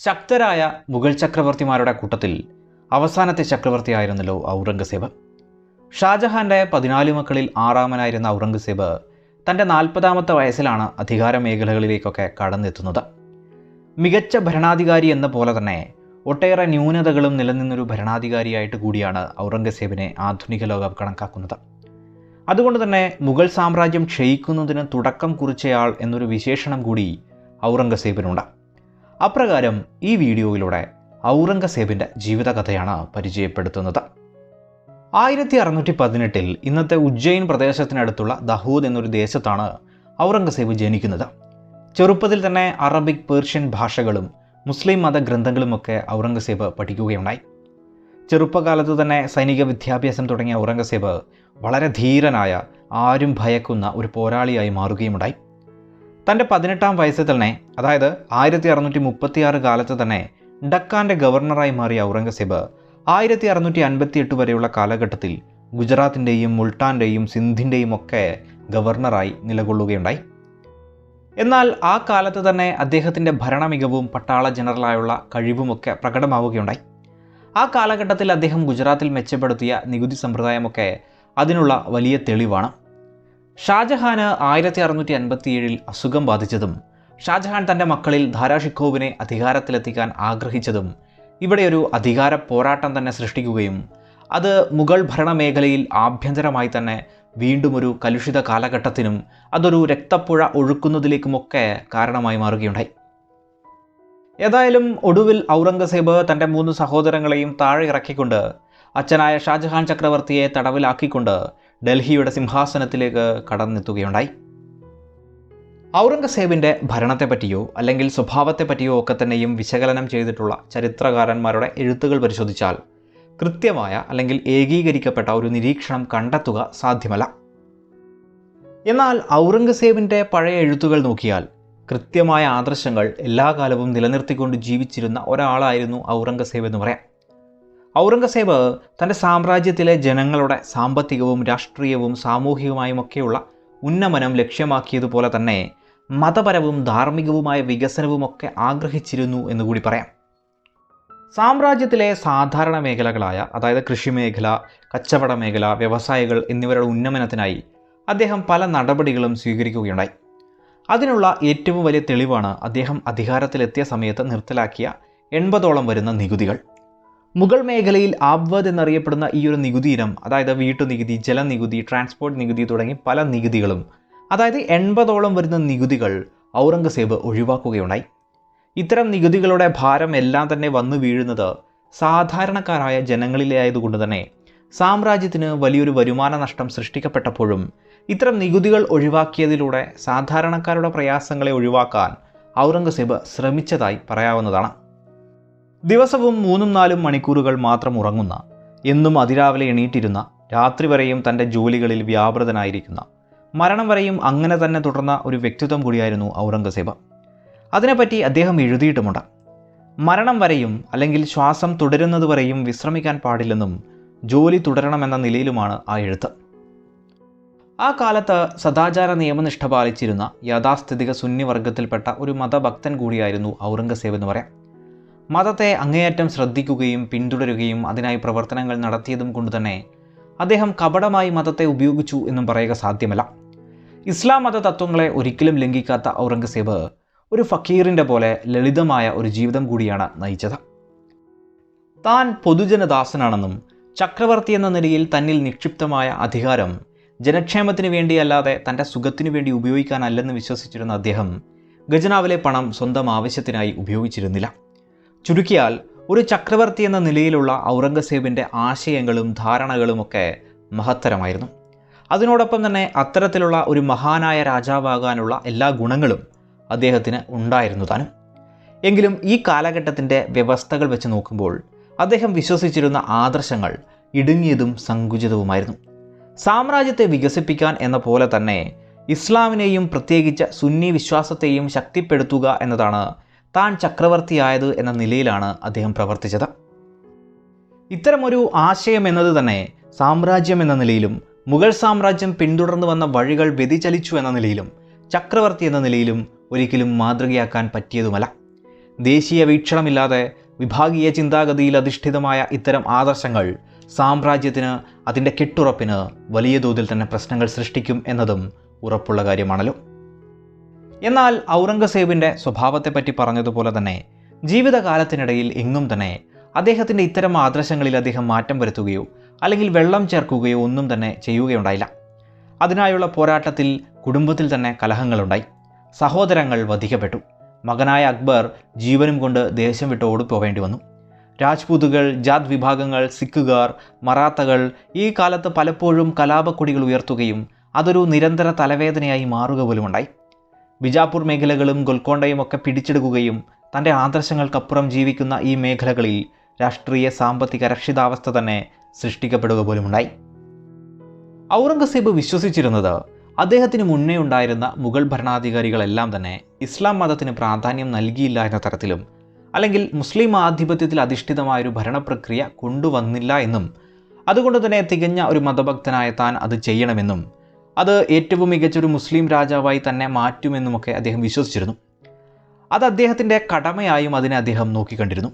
ശക്തരായ മുഗൾ ചക്രവർത്തിമാരുടെ കൂട്ടത്തിൽ അവസാനത്തെ ചക്രവർത്തിയായിരുന്നല്ലോ ഔറംഗസേബ്. ഷാജഹാന്റെ 14 മക്കളിൽ 6-മനായിരുന്ന ഔറംഗസേബ് തൻ്റെ 40-ാമത്തെ വയസ്സിലാണ് അധികാര മേഖലകളിലേക്കൊക്കെ കടന്നെത്തുന്നത്. മികച്ച ഭരണാധികാരി എന്ന പോലെ തന്നെ ഒട്ടേറെ ന്യൂനതകളും നിലനിന്നൊരു ഭരണാധികാരിയായിട്ട് കൂടിയാണ് ഔറംഗസേബിനെ ആധുനിക ലോകം കണക്കാക്കുന്നത്. അതുകൊണ്ട് തന്നെ മുഗൾ സാമ്രാജ്യം ക്ഷയിക്കുന്നതിന് തുടക്കം കുറിച്ചയാൾ എന്നൊരു വിശേഷണം കൂടി ഔറംഗസേബിനുണ്ട്. അപ്രകാരം ഈ വീഡിയോയിലൂടെ ഔറംഗസേബിൻ്റെ ജീവിതകഥയാണ് പരിചയപ്പെടുത്തുന്നത്. 1618 ഇന്നത്തെ ഉജ്ജയിൻ പ്രദേശത്തിനടുത്തുള്ള ദഹൂദ് എന്നൊരു ദേശത്താണ് ഔറംഗസേബ് ജനിക്കുന്നത്. ചെറുപ്പത്തിൽ തന്നെ അറബിക്, പേർഷ്യൻ ഭാഷകളും മുസ്ലിം മതഗ്രന്ഥങ്ങളുമൊക്കെ ഔറംഗസേബ് പഠിക്കുകയുണ്ടായി. ചെറുപ്പകാലത്ത് തന്നെ സൈനിക വിദ്യാഭ്യാസം തുടങ്ങിയ ഔറംഗസേബ് വളരെ ധീരനായ, ആരും ഭയക്കുന്ന ഒരു പോരാളിയായി മാറുകയുമുണ്ടായി. തൻ്റെ 18-ാം വയസ്സിൽ തന്നെ, അതായത് 1636 കാലത്ത് തന്നെ ഡക്കാൻ്റെ ഗവർണറായി മാറിയ ഔറംഗസേബ് 1658 വരെയുള്ള കാലഘട്ടത്തിൽ ഗുജറാത്തിൻ്റെയും മുൾട്ടാൻ്റെയും സിന്ധിൻ്റെയും ഒക്കെ ഗവർണറായി നിലകൊള്ളുകയുണ്ടായി. എന്നാൽ ആ കാലത്ത് തന്നെ അദ്ദേഹത്തിൻ്റെ ഭരണമികവും പട്ടാള ജനറലായുള്ള കഴിവുമൊക്കെ പ്രകടമാവുകയുണ്ടായി. ആ കാലഘട്ടത്തിൽ അദ്ദേഹം ഗുജറാത്തിൽ മെച്ചപ്പെടുത്തിയ നികുതി സമ്പ്രദായമൊക്കെ അതിനുള്ള വലിയ തെളിവാണ്. ഷാജഹാന് 1657 അസുഖം ബാധിച്ചതും ഷാജഹാൻ തൻ്റെ മക്കളിൽ ദാരാ ഷിക്കോവിനെ അധികാരത്തിലെത്തിക്കാൻ ആഗ്രഹിച്ചതും ഇവിടെ ഒരു അധികാര പോരാട്ടം തന്നെ സൃഷ്ടിക്കുകയും അത് മുഗൾ ഭരണമേഖലയിൽ ആഭ്യന്തരമായി തന്നെ വീണ്ടും ഒരു കലുഷിത കാലഘട്ടത്തിനും അതൊരു രക്തപ്പുഴ ഒഴുക്കുന്നതിലേക്കുമൊക്കെ കാരണമായി മാറുകയുണ്ടായി. ഏതായാലും ഒടുവിൽ ഔറംഗസേബ് തൻ്റെ 3 സഹോദരങ്ങളെയും താഴെ ഇറക്കിക്കൊണ്ട് അച്ഛനായ ഷാജഹാൻ ചക്രവർത്തിയെ തടവിലാക്കിക്കൊണ്ട് ഡൽഹിയുടെ സിംഹാസനത്തിലേക്ക് കടന്നെത്തുകയുണ്ടായി. ഔറംഗസേബിൻ്റെ ഭരണത്തെപ്പറ്റിയോ അല്ലെങ്കിൽ സ്വഭാവത്തെപ്പറ്റിയോ ഒക്കെ തന്നെയും വിശകലനം ചെയ്തിട്ടുള്ള ചരിത്രകാരന്മാരുടെ എഴുത്തുകൾ പരിശോധിച്ചാൽ കൃത്യമായ അല്ലെങ്കിൽ ഏകീകരിക്കപ്പെട്ട ഒരു നിരീക്ഷണം കണ്ടെത്തുക സാധ്യമല്ല. എന്നാൽ ഔറംഗസേബിൻ്റെ പഴയ എഴുത്തുകൾ നോക്കിയാൽ കൃത്യമായ ആദർശങ്ങൾ എല്ലാ കാലവും നിലനിർത്തിക്കൊണ്ട് ജീവിച്ചിരുന്ന ഒരാളായിരുന്നു ഔറംഗസേബ് എന്ന് പറയാം. ഔറംഗസേബ് തൻ്റെ സാമ്രാജ്യത്തിലെ ജനങ്ങളുടെ സാമ്പത്തികവും രാഷ്ട്രീയവും സാമൂഹികവുമായുമൊക്കെയുള്ള ഉന്നമനം ലക്ഷ്യമാക്കിയതുപോലെ തന്നെ മതപരവും ധാർമ്മികവുമായ വികസനവുമൊക്കെ ആഗ്രഹിച്ചിരുന്നു എന്നുകൂടി പറയാം. സാമ്രാജ്യത്തിലെ സാധാരണ മേഖലകളായ, അതായത് കൃഷിമേഖല, കച്ചവട മേഖല, വ്യവസായികൾ എന്നിവരുടെ ഉന്നമനത്തിനായി അദ്ദേഹം പല നടപടികളും സ്വീകരിക്കുകയുണ്ടായി. അതിനുള്ള ഏറ്റവും വലിയ തെളിവാണ് അദ്ദേഹം അധികാരത്തിലെത്തിയ സമയത്ത് നിർത്തലാക്കിയ 80ഓളം വരുന്ന നികുതികൾ. മുഗൾ മേഖലയിൽ ആബ്വദ് എന്നറിയപ്പെടുന്ന ഈ ഒരു നികുതി ഇനം, അതായത് വീട്ടുനികുതി, ജലനികുതി, ട്രാൻസ്പോർട്ട് നികുതി തുടങ്ങി പല നികുതികളും, അതായത് 80ഓളം വരുന്ന നികുതികൾ ഔറംഗസേബ് ഒഴിവാക്കുകയുണ്ടായി. ഇത്തരം നികുതികളുടെ ഭാരം എല്ലാം തന്നെ വന്നു വീഴുന്നത് സാധാരണക്കാരായ ജനങ്ങളിലെ ആയതുകൊണ്ട് തന്നെ സാമ്രാജ്യത്തിന് വലിയൊരു വരുമാന നഷ്ടം സൃഷ്ടിക്കപ്പെട്ടപ്പോഴും ഇത്തരം നികുതികൾ ഒഴിവാക്കിയതിലൂടെ സാധാരണക്കാരുടെ പ്രയാസങ്ങളെ ഒഴിവാക്കാൻ ഔറംഗസേബ് ശ്രമിച്ചതായി പറയാവുന്നതാണ്. ദിവസവും 3-4 മണിക്കൂറുകൾ മാത്രം ഉറങ്ങുന്ന, എന്നും അതിരാവിലെ എണീറ്റിരുന്ന, രാത്രി വരെയും തൻ്റെ ജോലികളിൽ വ്യാപൃതനായിരിക്കുന്ന, മരണം വരെയും അങ്ങനെ തന്നെ തുടർന്ന ഒരു വ്യക്തിത്വം കൂടിയായിരുന്നു ഔറംഗസേബ്. അതിനെപ്പറ്റി അദ്ദേഹം എഴുതിയിട്ടുമുണ്ട്. മരണം വരെയും അല്ലെങ്കിൽ ശ്വാസം തുടരുന്നതുവരെയും വിശ്രമിക്കാൻ പാടില്ലെന്നും ജോലി തുടരണമെന്ന നിലയിലുമാണ് ആ എഴുത്ത്. ആ കാലത്ത് സദാചാര നിയമനിഷ്ഠ പാലിച്ചിരുന്ന യാഥാസ്ഥിതിക സുന്നി വർഗത്തിൽപ്പെട്ട ഒരു മതഭക്തൻ കൂടിയായിരുന്നു ഔറംഗസേബ് എന്ന് പറയാം. മതത്തെ അങ്ങേയറ്റം ശ്രദ്ധിക്കുകയും പിന്തുടരുകയും അതിനായി പ്രവർത്തനങ്ങൾ നടത്തിയതും കൊണ്ട് തന്നെ അദ്ദേഹം കപടമായി മതത്തെ ഉപയോഗിച്ചു എന്നും പറയുക സാധ്യമല്ല. ഇസ്ലാം മത തത്വങ്ങളെ ഒരിക്കലും ലംഘിക്കാത്ത ഔറംഗസേബ് ഒരു ഫക്കീറിൻ്റെ പോലെ ലളിതമായ ഒരു ജീവിതം കൂടിയാണ് നയിച്ചത്. താൻ പൊതുജനദാസനാണെന്നും ചക്രവർത്തി എന്ന നിലയിൽ തന്നിൽ നിക്ഷിപ്തമായ അധികാരം ജനക്ഷേമത്തിന് വേണ്ടിയല്ലാതെ തൻ്റെ സുഖത്തിനു വേണ്ടി ഉപയോഗിക്കാനല്ലെന്ന് വിശ്വസിച്ചിരുന്ന അദ്ദേഹം ഖജനാവിലെ പണം സ്വന്തം ആവശ്യത്തിനായി ഉപയോഗിച്ചിരുന്നില്ല. ചുരുക്കിയാൽ ഒരു ചക്രവർത്തി എന്ന നിലയിലുള്ള ഔറംഗസേബിൻ്റെ ആശയങ്ങളും ധാരണകളുമൊക്കെ മഹത്തരമായിരുന്നു. അതിനോടൊപ്പം തന്നെ അത്തരത്തിലുള്ള ഒരു മഹാനായ രാജാവാകാനുള്ള എല്ലാ ഗുണങ്ങളും അദ്ദേഹത്തിന് ഉണ്ടായിരുന്നു താനും. എങ്കിലും ഈ കാലഘട്ടത്തിൻ്റെ വ്യവസ്ഥകൾ വെച്ച് നോക്കുമ്പോൾ അദ്ദേഹം വിശ്വസിച്ചിരുന്ന ആദർശങ്ങൾ ഇടുങ്ങിയതും സങ്കുചിതവുമായിരുന്നു. സാമ്രാജ്യത്തെ വികസിപ്പിക്കാൻ എന്ന പോലെ തന്നെ ഇസ്ലാമിനെയും പ്രത്യേകിച്ച് സുന്നി വിശ്വാസത്തെയും ശക്തിപ്പെടുത്തുക എന്നതാണ് താൻ ചക്രവർത്തിയായത് എന്ന നിലയിലാണ് അദ്ദേഹം പ്രവർത്തിച്ചത്. ഇത്തരമൊരു ആശയം എന്നത് തന്നെ സാമ്രാജ്യം എന്ന നിലയിലും മുഗൾ സാമ്രാജ്യം പിന്തുടർന്നു വന്ന വഴികൾ വ്യതിചലിച്ചു എന്ന നിലയിലും ചക്രവർത്തി എന്ന നിലയിലും ഒരിക്കലും മാതൃകയാക്കാൻ പറ്റിയതുമല്ല. ദേശീയ വീക്ഷണമില്ലാതെ വിഭാഗീയ ചിന്താഗതിയിൽ അധിഷ്ഠിതമായ ഇത്തരം ആദർശങ്ങൾ സാമ്രാജ്യത്തിന് അതിൻ്റെ കെട്ടുറപ്പിന് വലിയ തോതിൽ തന്നെ പ്രശ്നങ്ങൾ സൃഷ്ടിക്കും എന്നതും ഉറപ്പുള്ള കാര്യമാണല്ലോ. എന്നാൽ ഔറംഗസേബിൻ്റെ സ്വഭാവത്തെപ്പറ്റി പറഞ്ഞതുപോലെ തന്നെ ജീവിതകാലത്തിനിടയിൽ എങ്ങും തന്നെ അദ്ദേഹത്തിൻ്റെ ഇത്തരം ആദർശങ്ങളിൽ അദ്ദേഹം മാറ്റം വരുത്തുകയോ അല്ലെങ്കിൽ വെള്ളം ചേർക്കുകയോ ഒന്നും തന്നെ ചെയ്യുകയുണ്ടായില്ല. അതിനായുള്ള പോരാട്ടത്തിൽ കുടുംബത്തിൽ തന്നെ കലഹങ്ങളുണ്ടായി. സഹോദരങ്ങൾ വധിക്കപ്പെട്ടു. മകനായ അക്ബർ ജീവനും കൊണ്ട് ദേശം വിട്ട് ഓടിപ്പോകേണ്ടി വന്നു. രാജ്പൂതുകൾ, ജാത് വിഭാഗങ്ങൾ, സിഖുകാർ, മറാത്തകൾ ഈ കാലത്ത് പലപ്പോഴും കലാപക്കൊടികൾ ഉയർത്തുകയും അതൊരു നിരന്തര തലവേദനയായി മാറുക പോലുമുണ്ടായി. ബിജാപൂർ മേഖലകളും ഗോൽക്കൊണ്ടയും ഒക്കെ പിടിച്ചെടുക്കുകയും തൻ്റെ ആദർശങ്ങൾക്കപ്പുറം ജീവിക്കുന്ന ഈ മേഖലകളിൽ രാഷ്ട്രീയ സാമ്പത്തിക അരക്ഷിതാവസ്ഥ തന്നെ സൃഷ്ടിക്കപ്പെടുക പോലുമുണ്ടായി. ഔറംഗസേബ് വിശ്വസിച്ചിരുന്നത് അദ്ദേഹത്തിന് മുന്നേ ഉണ്ടായിരുന്ന മുഗൾ ഭരണാധികാരികളെല്ലാം തന്നെ ഇസ്ലാം മതത്തിന് പ്രാധാന്യം നൽകിയില്ല എന്ന തരത്തിലും അല്ലെങ്കിൽ മുസ്ലിം ആധിപത്യത്തിൽ അധിഷ്ഠിതമായൊരു ഭരണപ്രക്രിയ കൊണ്ടുവന്നില്ല എന്നും അതുകൊണ്ട് തന്നെ തികഞ്ഞ ഒരു മതഭക്തനായ താൻ അത് ചെയ്യണമെന്നും അത് ഏറ്റവും മികച്ചൊരു മുസ്ലിം രാജാവായി തന്നെ മാറ്റുമെന്നുമൊക്കെ അദ്ദേഹം വിശ്വസിച്ചിരുന്നു. അത് അദ്ദേഹത്തിൻ്റെ കടമയായും അതിനെ അദ്ദേഹം നോക്കിക്കണ്ടിരുന്നു.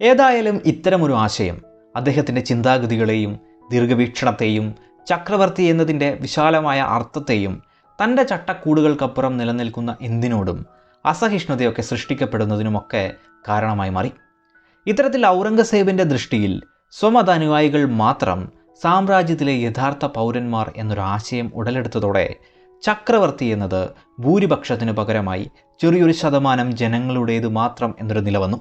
ഏതായാലും ഇത്തരമൊരു ആശയം അദ്ദേഹത്തിൻ്റെ ചിന്താഗതികളെയും ദീർഘവീക്ഷണത്തെയും ചക്രവർത്തി എന്നതിൻ്റെ വിശാലമായ അർത്ഥത്തെയും തൻ്റെ ചട്ടക്കൂടുകൾക്കപ്പുറം നിലനിൽക്കുന്ന എന്തിനോടും അസഹിഷ്ണുതയൊക്കെ സൃഷ്ടിക്കപ്പെടുന്നതിനുമൊക്കെ കാരണമായി മാറി. ഇത്തരത്തിൽ ഔറംഗസേബിൻ്റെ ദൃഷ്ടിയിൽ സ്വമതാനുയായികൾ മാത്രം സാമ്രാജ്യത്തിലെ യഥാർത്ഥ പൗരന്മാർ എന്നൊരാശയം ഉടലെടുത്തതോടെ ചക്രവർത്തി എന്നത് ഭൂരിപക്ഷത്തിനു പകരമായി ചെറിയൊരു ശതമാനം ജനങ്ങളുടേത് മാത്രം എന്നൊരു നില വന്നു.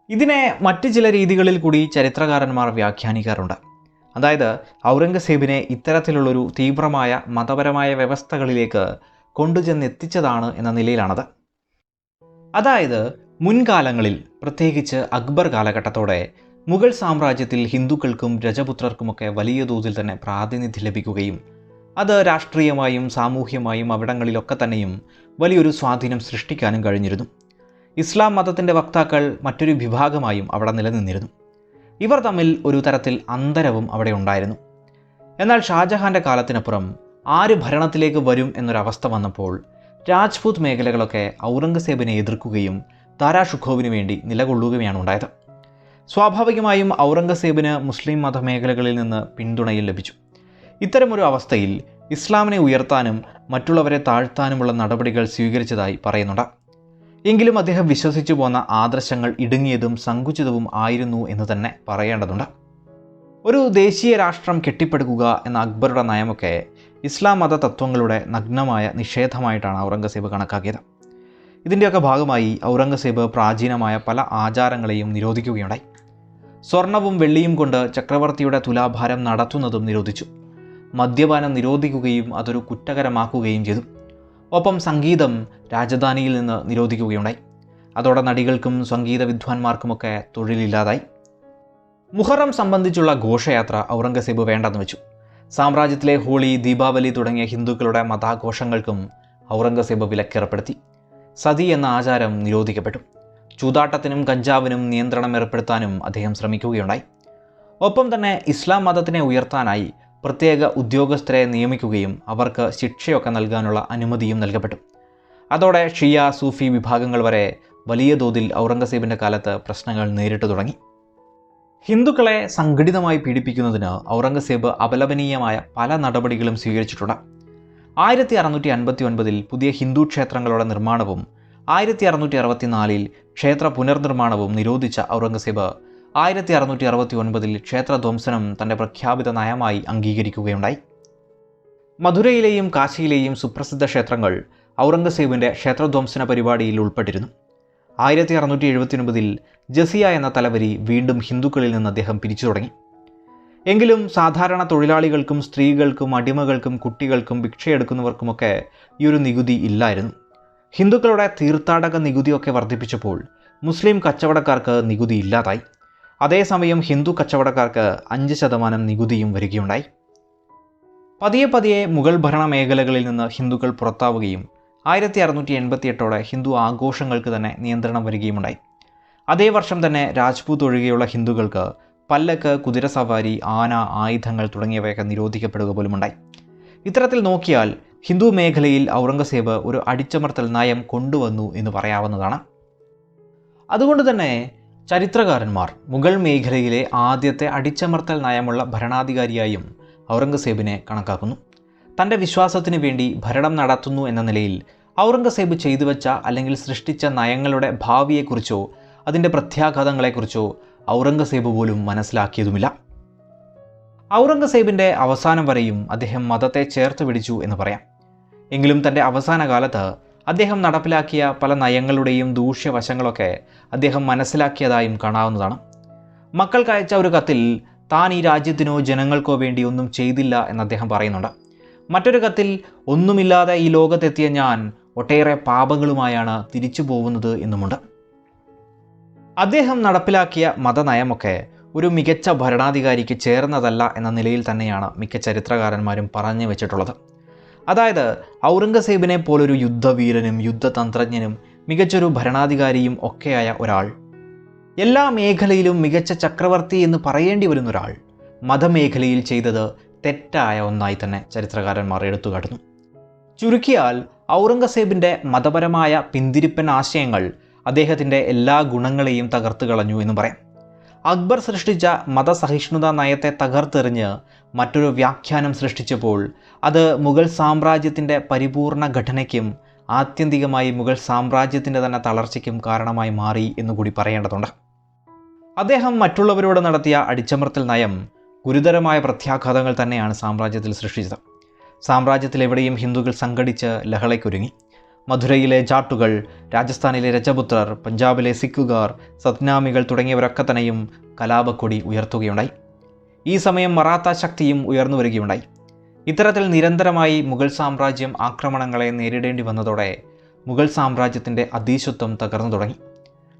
ഇതിനെ മറ്റ് ചില രീതികളിൽ കൂടി ചരിത്രകാരന്മാർ വ്യാഖ്യാനിക്കാറുണ്ട്. അതായത് ഔറംഗസേബിനെ ഇത്തരത്തിലുള്ളൊരു തീവ്രമായ മതപരമായ വ്യവസ്ഥകളിലേക്ക് കൊണ്ടുചെന്നെത്തിച്ചതാണ് എന്ന നിലയിലാണത്. അതായത് മുൻകാലങ്ങളിൽ പ്രത്യേകിച്ച് അക്ബർ കാലഘട്ടത്തോടെ മുഗൾ സാമ്രാജ്യത്തിൽ ഹിന്ദുക്കൾക്കും രജപുത്രർക്കുമൊക്കെ വലിയ തോതിൽ തന്നെ പ്രാതിനിധ്യം ലഭിക്കുകയും അത് രാഷ്ട്രീയമായും സാമൂഹ്യമായും അവിടങ്ങളിലൊക്കെ തന്നെയും വലിയൊരു സ്വാധീനം സൃഷ്ടിക്കാനും കഴിഞ്ഞിരുന്നു. ഇസ്ലാം മതത്തിൻ്റെ വക്താക്കൾ മറ്റൊരു വിഭാഗമായും അവിടെ നിലനിന്നിരുന്നു. ഇവർ തമ്മിൽ ഒരു തരത്തിൽ അന്തരവും അവിടെ ഉണ്ടായിരുന്നു. എന്നാൽ ഷാജഹാൻ്റെ കാലത്തിനപ്പുറം ആര് ഭരണത്തിലേക്ക് വരും എന്നൊരവസ്ഥ വന്നപ്പോൾ രാജ്പൂത് മേഖലകളൊക്കെ ഔറംഗസേബിനെ എതിർക്കുകയും ദാരാ ഷുഖോവിന് വേണ്ടി നിലകൊള്ളുകയുമാണ് ഉണ്ടായത്. സ്വാഭാവികമായും ഔറംഗസേബിന് മുസ്ലിം മതമേഖലകളിൽ നിന്ന് പിന്തുണയും ലഭിച്ചു. ഇത്തരമൊരു അവസ്ഥയിൽ ഇസ്ലാമിനെ ഉയർത്താനും മറ്റുള്ളവരെ താഴ്ത്താനുമുള്ള നടപടികൾ സ്വീകരിച്ചതായി പറയുന്നുണ്ട്. എങ്കിലും അദ്ദേഹം വിശ്വസിച്ചു പോന്ന ആദർശങ്ങൾ ഇടുങ്ങിയതും സങ്കുചിതവും ആയിരുന്നു എന്ന് തന്നെ പറയേണ്ടതുണ്ട്. ഒരു ദേശീയ രാഷ്ട്രം കെട്ടിപ്പടുക്കുക എന്ന അക്ബറുടെ നയമൊക്കെ ഇസ്ലാം മത തത്വങ്ങളുടെ നഗ്നമായ നിഷേധമായിട്ടാണ് ഔറംഗസേബ് കണക്കാക്കിയത്. ഇതിൻ്റെയൊക്കെ ഭാഗമായി ഔറംഗസേബ് പ്രാചീനമായ പല ആചാരങ്ങളെയും നിരോധിക്കുകയുണ്ടായി. സ്വർണവും വെള്ളിയും കൊണ്ട് ചക്രവർത്തിയുടെ തുലാഭാരം നടത്തുന്നതും നിരോധിച്ചു. മദ്യപാനം നിരോധിക്കുകയും അതൊരു കുറ്റകരമാക്കുകയും ചെയ്തു. ഒപ്പം സംഗീതം രാജധാനിയിൽ നിന്ന് നിരോധിക്കുകയുണ്ടായി. അതോടെ നടികൾക്കും സംഗീത വിദ്വാൻമാർക്കുമൊക്കെ തൊഴിലില്ലാതായി. മുഹറം സംബന്ധിച്ചുള്ള ഘോഷയാത്ര ഔറംഗസേബ് വേണ്ടെന്ന് വെച്ചു. സാമ്രാജ്യത്തിലെ ഹോളി, ദീപാവലി തുടങ്ങിയ ഹിന്ദുക്കളുടെ മതാഘോഷങ്ങൾക്കും ഔറംഗസേബ് വിലക്കേർപ്പെടുത്തി. സതി എന്ന ആചാരം നിരോധിക്കപ്പെട്ടു. ചൂതാട്ടത്തിനും കഞ്ചാവിനും നിയന്ത്രണം ഏർപ്പെടുത്താനും അദ്ദേഹം ശ്രമിക്കുകയുണ്ടായി. ഒപ്പം തന്നെ ഇസ്ലാം മതത്തിനെ ഉയർത്താനായി പ്രത്യേക ഉദ്യോഗസ്ഥരെ നിയമിക്കുകയും അവർക്ക് ശിക്ഷയൊക്കെ നൽകാനുള്ള അനുമതിയും നൽകപ്പെട്ടു. അതോടെ ഷിയ, സൂഫി വിഭാഗങ്ങൾ വരെ വലിയ തോതിൽ ഔറംഗസേബിൻ്റെ കാലത്ത് പ്രശ്നങ്ങൾ നേരിട്ടു തുടങ്ങി. ഹിന്ദുക്കളെ സംഘടിതമായി പീഡിപ്പിക്കുന്നതിന് ഔറംഗസേബ് അപലപനീയമായ പല നടപടികളും സ്വീകരിച്ചിട്ടുണ്ട്. 1659 പുതിയ ഹിന്ദു ക്ഷേത്രങ്ങളുടെ നിർമ്മാണവും 1664 ക്ഷേത്ര പുനർനിർമ്മാണവും നിരോധിച്ച ഔറംഗസേബ് 1669 ക്ഷേത്രധ്വംസനം തൻ്റെ പ്രഖ്യാപിത നയമായി അംഗീകരിക്കുകയുണ്ടായി. മധുരയിലെയും കാശിയിലെയും സുപ്രസിദ്ധ ക്ഷേത്രങ്ങൾ ഔറംഗസേബിൻ്റെ ക്ഷേത്രധ്വംസന പരിപാടിയിൽ ഉൾപ്പെട്ടിരുന്നു. 1679 ജസിയ എന്ന തലവരി വീണ്ടും ഹിന്ദുക്കളിൽ നിന്ന് അദ്ദേഹം പിരിച്ചു തുടങ്ങി. എങ്കിലും സാധാരണ തൊഴിലാളികൾക്കും സ്ത്രീകൾക്കും അടിമകൾക്കും കുട്ടികൾക്കും ഭിക്ഷയെടുക്കുന്നവർക്കുമൊക്കെ ഈ ഒരു നികുതി ഇല്ലായിരുന്നു. ഹിന്ദുക്കളുടെ തീർത്ഥാടക നികുതിയൊക്കെ വർദ്ധിപ്പിച്ചപ്പോൾ മുസ്ലിം കച്ചവടക്കാർക്ക് നികുതി ഇല്ലാതായി. അതേസമയം ഹിന്ദു കച്ചവടക്കാർക്ക് 5% നികുതിയും വരികയുണ്ടായി. പതിയെ മുഗൾ ഭരണ മേഖലകളിൽ നിന്ന് ഹിന്ദുക്കൾ പുറത്താവുകയും 1688 ഹിന്ദു ആഘോഷങ്ങൾക്ക് തന്നെ നിയന്ത്രണം വരികയുമുണ്ടായി. അതേ വർഷം തന്നെ രാജ്പൂത് ഒഴികെയുള്ള ഹിന്ദുക്കൾക്ക് പല്ലക്ക്, കുതിരസവാരി, ആന, ആയുധങ്ങൾ തുടങ്ങിയവയൊക്കെ നിരോധിക്കപ്പെടുക പോലുമുണ്ടായി. ഇത്തരത്തിൽ നോക്കിയാൽ ഹിന്ദു മേഖലയിൽ ഔറംഗസേബ് ഒരു അടിച്ചമർത്തൽ നയം കൊണ്ടുവന്നു എന്ന് പറയാവുന്നതാണ്. അതുകൊണ്ട് തന്നെ ചരിത്രകാരന്മാർ മുഗൾ മേഖലയിലെ ആദ്യത്തെ അടിച്ചമർത്തൽ നയമുള്ള ഭരണാധികാരിയായും ഔറംഗസേബിനെ കണക്കാക്കുന്നു. തൻ്റെ വിശ്വാസത്തിന് വേണ്ടി ഭരണം നടത്തുന്നു എന്ന നിലയിൽ ഔറംഗസേബ് ചെയ്തു വെച്ച അല്ലെങ്കിൽ സൃഷ്ടിച്ച നയങ്ങളുടെ ഭാവിയെക്കുറിച്ചോ അതിൻ്റെ പ്രത്യാഘാതങ്ങളെക്കുറിച്ചോ ഔറംഗസേബ് പോലും മനസ്സിലാക്കിയതുമില്ല. ഔറംഗസേബിൻ്റെ അവസാനം വരെയും അദ്ദേഹം മതത്തെ ചേർത്ത് പിടിച്ചു എന്ന് പറയാം. എങ്കിലും തൻ്റെ അവസാന കാലത്ത് അദ്ദേഹം നടപ്പിലാക്കിയ പല നയങ്ങളുടെയും ദൂഷ്യവശങ്ങളൊക്കെ അദ്ദേഹം മനസ്സിലാക്കിയതായും കാണാവുന്നതാണ്. മക്കൾക്കയച്ച ഒരു കത്തിൽ താൻ ഈ രാജ്യത്തിനോ ജനങ്ങൾക്കോ വേണ്ടി ഒന്നും ചെയ്തില്ല എന്ന് അദ്ദേഹം പറയുന്നുണ്ട്. മറ്റൊരു കത്തിൽ ഒന്നുമില്ലാതെ ഈ ലോകത്തെത്തിയ ഞാൻ ഒട്ടേറെ പാപങ്ങളുമായാണ് തിരിച്ചു പോകുന്നത് എന്നുമുണ്ട്. അദ്ദേഹം നടപ്പിലാക്കിയ മതനയമൊക്കെ ഒരു മികച്ച ഭരണാധികാരിക്ക് ചേർന്നതല്ല എന്ന നിലയിൽ തന്നെയാണ് മിക്ക ചരിത്രകാരന്മാരും പറഞ്ഞു വെച്ചിട്ടുള്ളത്. അതായത് ഔറംഗസേബിനെ പോലൊരു യുദ്ധവീരനും യുദ്ധതന്ത്രജ്ഞനും മികച്ചൊരു ഭരണാധികാരിയും ഒക്കെയായ ഒരാൾ, എല്ലാ മേഖലയിലും മികച്ച ചക്രവർത്തി എന്ന് പറയേണ്ടി വരുന്ന ഒരാൾ മതമേഖലയിൽ ചെയ്തത് തെറ്റായ ഒന്നായി തന്നെ ചരിത്രകാരന്മാർ എടുത്തുകാട്ടുന്നു. ചുരുക്കിയാൽ ഔറംഗസേബിൻ്റെ മതപരമായ പിന്തിരിപ്പൻ ആശയങ്ങൾ അദ്ദേഹത്തിൻ്റെ എല്ലാ ഗുണങ്ങളെയും തകർത്ത് കളഞ്ഞു എന്ന് പറയാം. അക്ബർ സൃഷ്ടിച്ച മതസഹിഷ്ണുതാ നയത്തെ തകർത്തെറിഞ്ഞ് മറ്റൊരു വ്യാഖ്യാനം സൃഷ്ടിച്ചപ്പോൾ അത് മുഗൾ സാമ്രാജ്യത്തിൻ്റെ പരിപൂർണ ഘടനയ്ക്കും ആത്യന്തികമായി മുഗൾ സാമ്രാജ്യത്തിൻ്റെ തന്നെ തളർച്ചയ്ക്കും കാരണമായി മാറി എന്നുകൂടി പറയേണ്ടതുണ്ട്. അദ്ദേഹം മറ്റുള്ളവരോട് നടത്തിയ അടിച്ചമർത്തൽ നയം ഗുരുതരമായ പ്രത്യാഘാതങ്ങൾ തന്നെയാണ് സാമ്രാജ്യത്തിൽ സൃഷ്ടിച്ചത്. സാമ്രാജ്യത്തിലെവിടെയും ഹിന്ദുക്കൾ സംഘടിച്ച് ലഹളയ്ക്കൊരുങ്ങി. മധുരയിലെ ജാട്ടുകൾ, രാജസ്ഥാനിലെ രജപുത്രർ, പഞ്ചാബിലെ സിഖുകാർ, സത്നാമികൾ തുടങ്ങിയവരൊക്കെ തന്നെയും കലാപക്കൊടി ഉയർത്തുകയുണ്ടായി. ഈ സമയം മറാത്ത ശക്തിയും ഉയർന്നു വരികയുണ്ടായി. ഇത്തരത്തിൽ നിരന്തരമായി മുഗൾ സാമ്രാജ്യം ആക്രമണങ്ങളെ നേരിടേണ്ടി വന്നതോടെ മുഗൾ സാമ്രാജ്യത്തിൻ്റെ അധീശത്വം തകർന്നു തുടങ്ങി.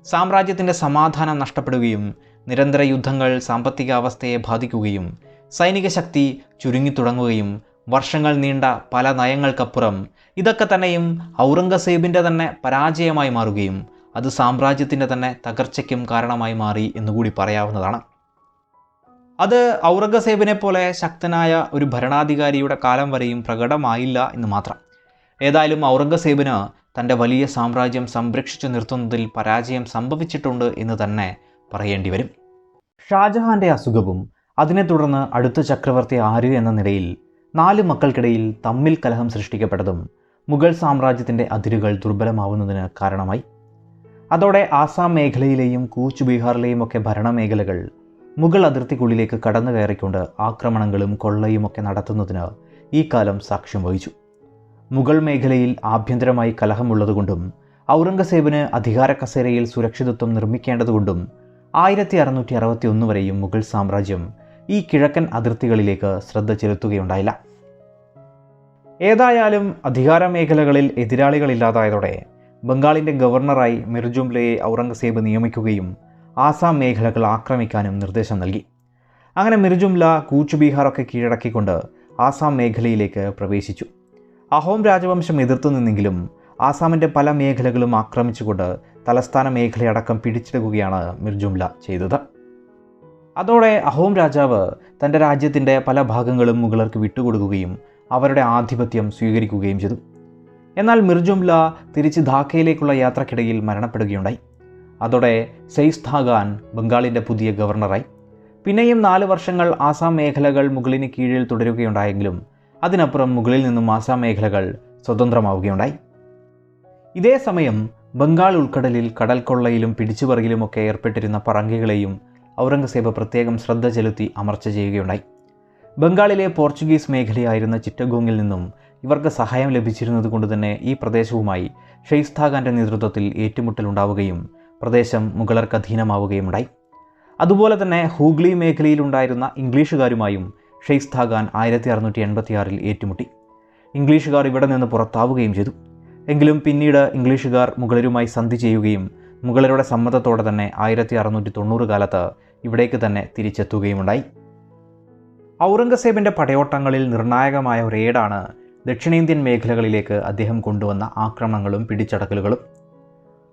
സാമ്രാജ്യത്തിൻ്റെ സമാധാനം നഷ്ടപ്പെടുകയും നിരന്തര യുദ്ധങ്ങൾ സാമ്പത്തിക അവസ്ഥയെ ബാധിക്കുകയും സൈനിക ശക്തി ചുരുങ്ങിത്തുടങ്ങുകയും വർഷങ്ങൾ നീണ്ട പല നയങ്ങൾക്കപ്പുറം ഇതൊക്കെ തന്നെയും ഔറംഗസേബിൻ്റെ തന്നെ പരാജയമായി മാറുകയും അത് സാമ്രാജ്യത്തിൻ്റെ തന്നെ തകർച്ചയ്ക്കും കാരണമായി മാറി എന്നുകൂടി പറയാവുന്നതാണ്. അത് ഔറംഗസേബിനെ പോലെ ശക്തനായ ഒരു ഭരണാധികാരിയുടെ കാലം വരെയും പ്രകടമായില്ല എന്ന് മാത്രം. ഏതായാലും ഔറംഗസേബിന് തൻ്റെ വലിയ സാമ്രാജ്യം സംരക്ഷിച്ചു നിർത്തുന്നതിൽ പരാജയം സംഭവിച്ചിട്ടുണ്ട് എന്ന് തന്നെ പറയേണ്ടി വരും. ഷാജഹാൻ്റെ അസുഖവും അതിനെ തുടർന്ന് അടുത്ത ചക്രവർത്തി ആര് എന്ന നിലയിൽ 4 മക്കൾക്കിടയിൽ തമ്മിൽ കലഹം സൃഷ്ടിക്കപ്പെട്ടതും മുഗൾ സാമ്രാജ്യത്തിൻ്റെ അതിരുകൾ ദുർബലമാവുന്നതിന് കാരണമായി. അതോടെ ആസാം മേഖലയിലെയും കൂച്ച് ബീഹാറിലെയും ഒക്കെ ഭരണമേഖലകൾ മുഗൾ അതിർത്തിക്കുള്ളിലേക്ക് കടന്നു കയറിക്കൊണ്ട് ആക്രമണങ്ങളും കൊള്ളയും ഒക്കെ നടത്തുന്നതിന് ഈ കാലം സാക്ഷ്യം വഹിച്ചു. മുഗൾ മേഖലയിൽ ആഭ്യന്തരമായി കലഹമുള്ളതുകൊണ്ടും ഔറംഗസേബിന് അധികാര കസേരയിൽ സുരക്ഷിതത്വം നിർമ്മിക്കേണ്ടതുകൊണ്ടും 1661 വരെയും മുഗൾ സാമ്രാജ്യം ഈ കിഴക്കൻ അതിർത്തികളിലേക്ക് ശ്രദ്ധ ചെലുത്തുകയുണ്ടായില്ല. ഏതായാലും അധികാര മേഖലകളിൽ എതിരാളികളില്ലാതായതോടെ ബംഗാളിൻ്റെ ഗവർണറായി മിർ ജുംലയെ ഔറംഗസേബ് നിയമിക്കുകയും ആസാം മേഖലകൾ ആക്രമിക്കാനും നിർദ്ദേശം നൽകി. അങ്ങനെ മിർ ജുംല കൂച്ച് ബീഹാറൊക്കെ കീഴടക്കിക്കൊണ്ട് ആസാം മേഖലയിലേക്ക് പ്രവേശിച്ചു. അഹോം രാജവംശം എതിർത്തു നിന്നെങ്കിലും ആസാമിൻ്റെ പല മേഖലകളും ആക്രമിച്ചുകൊണ്ട് തലസ്ഥാന മേഖലയടക്കം പിടിച്ചെടുക്കുകയാണ് മിർ ജുംല ചെയ്തത്. അതോടെ അഹോം രാജാവ് തൻ്റെ രാജ്യത്തിൻ്റെ പല ഭാഗങ്ങളും മുഗളർക്ക് വിട്ടുകൊടുക്കുകയും അവരുടെ ആധിപത്യം സ്വീകരിക്കുകയും ചെയ്തു. എന്നാൽ മിർ ജുംല തിരിച്ച് ധാക്കയിലേക്കുള്ള യാത്രക്കിടയിൽ മരണപ്പെടുകയുണ്ടായി. അതോടെ സെയ്സ്താ ഖാൻ ബംഗാളിൻ്റെ പുതിയ ഗവർണറായി. പിന്നെയും 4 വർഷങ്ങൾ ആസാം മേഖലകൾ മുഗളിന് കീഴിൽ തുടരുകയുണ്ടായെങ്കിലും അതിനപ്പുറം മുഗളിൽ നിന്നും ആസാം മേഖലകൾ സ്വതന്ത്രമാവുകയുണ്ടായി. ഇതേ സമയം ബംഗാൾ ഉൾക്കടലിൽ കടൽ കൊള്ളയിലും പിടിച്ചുപറിയിലുമൊക്കെ ഏർപ്പെട്ടിരുന്ന പറങ്കികളെയും ഔറംഗസേബ് പ്രത്യേകം ശ്രദ്ധ ചെലുത്തി അമർച്ച ചെയ്യുകയുണ്ടായി. ബംഗാളിലെ പോർച്ചുഗീസ് മേഖലയായിരുന്ന ചിറ്റഗോങ്ങിൽ നിന്നും ഇവർക്ക് സഹായം ലഭിച്ചിരുന്നത് കൊണ്ട് തന്നെ ഈ പ്രദേശവുമായി ഷെയ്സ്താ ഖാൻ്റെ നേതൃത്വത്തിൽ ഏറ്റുമുട്ടലുണ്ടാവുകയും പ്രദേശം മുഗളർക്ക് അധീനമാവുകയുണ്ടായി. അതുപോലെ തന്നെ ഹൂഗ്ലി മേഖലയിലുണ്ടായിരുന്ന ഇംഗ്ലീഷുകാരുമായും ഷെയ്സ്താ ഖാൻ 1686 ഏറ്റുമുട്ടി. ഇംഗ്ലീഷുകാർ ഇവിടെ നിന്ന് പുറത്താവുകയും ചെയ്തു. എങ്കിലും പിന്നീട് ഇംഗ്ലീഷുകാർ മുഗളരുമായി സന്ധി ചെയ്യുകയും മുഗളരുടെ സമ്മതത്തോടെ തന്നെ 1690 കാലത്ത് ഇവിടേക്ക് തന്നെ തിരിച്ചെത്തുകയുമുണ്ടായി. ഔറംഗസേബിൻ്റെ പടയോട്ടങ്ങളിൽ നിർണായകമായ ഒരേടാണ് ദക്ഷിണേന്ത്യൻ മേഖലകളിലേക്ക് അദ്ദേഹം കൊണ്ടുവന്ന ആക്രമണങ്ങളും പിടിച്ചടക്കലുകളും.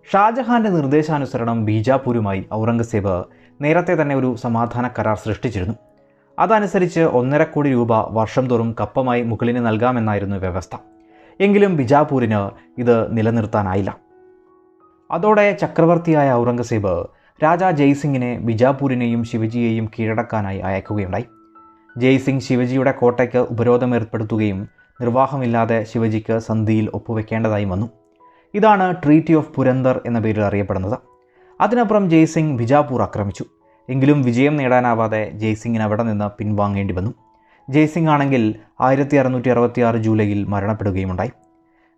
ഷാജഹാൻ്റെ നിർദ്ദേശാനുസരണം ബീജാപൂരുമായി ഔറംഗസേബ് നേരത്തെ തന്നെ ഒരു സമാധാന കരാർ സൃഷ്ടിച്ചിരുന്നു. അതനുസരിച്ച് 1.5 കോടി രൂപ വർഷം തോറും കപ്പമായി മുഗളിന് നൽകാമെന്നായിരുന്നു വ്യവസ്ഥ. എങ്കിലും ബിജാപൂരിന് ഇത് നിലനിർത്താനായില്ല. അതോടെ ചക്രവർത്തിയായ ഔറംഗസേബ് രാജാ ജയ്സിങ്ങിനെ ബിജാപൂരിനെയും ശിവജിയെയും കീഴടക്കാനായി അയക്കുകയുണ്ടായി. ജയ്സിംഗ് ശിവജിയുടെ കോട്ടയ്ക്ക് ഉപരോധം ഏർപ്പെടുത്തുകയും നിർവാഹമില്ലാതെ ശിവജിക്ക് സന്ധിയിൽ ഒപ്പുവെക്കേണ്ടതായി വന്നു. ഇതാണ് ട്രീറ്റി ഓഫ് പുരന്ദർ എന്ന പേരിൽ അറിയപ്പെടുന്നത്. അതിനപ്പുറം ജയ്സിംഗ് ബിജാപൂർ ആക്രമിച്ചു. എങ്കിലും വിജയം നേടാനാവാതെ ജയ്സിംഗിന് അവിടെ നിന്ന് പിൻവാങ്ങേണ്ടി വന്നു. ജയ്സിംഗ് ആണെങ്കിൽ 1666 ജൂലൈയിൽ മരണപ്പെടുകയുമുണ്ടായി.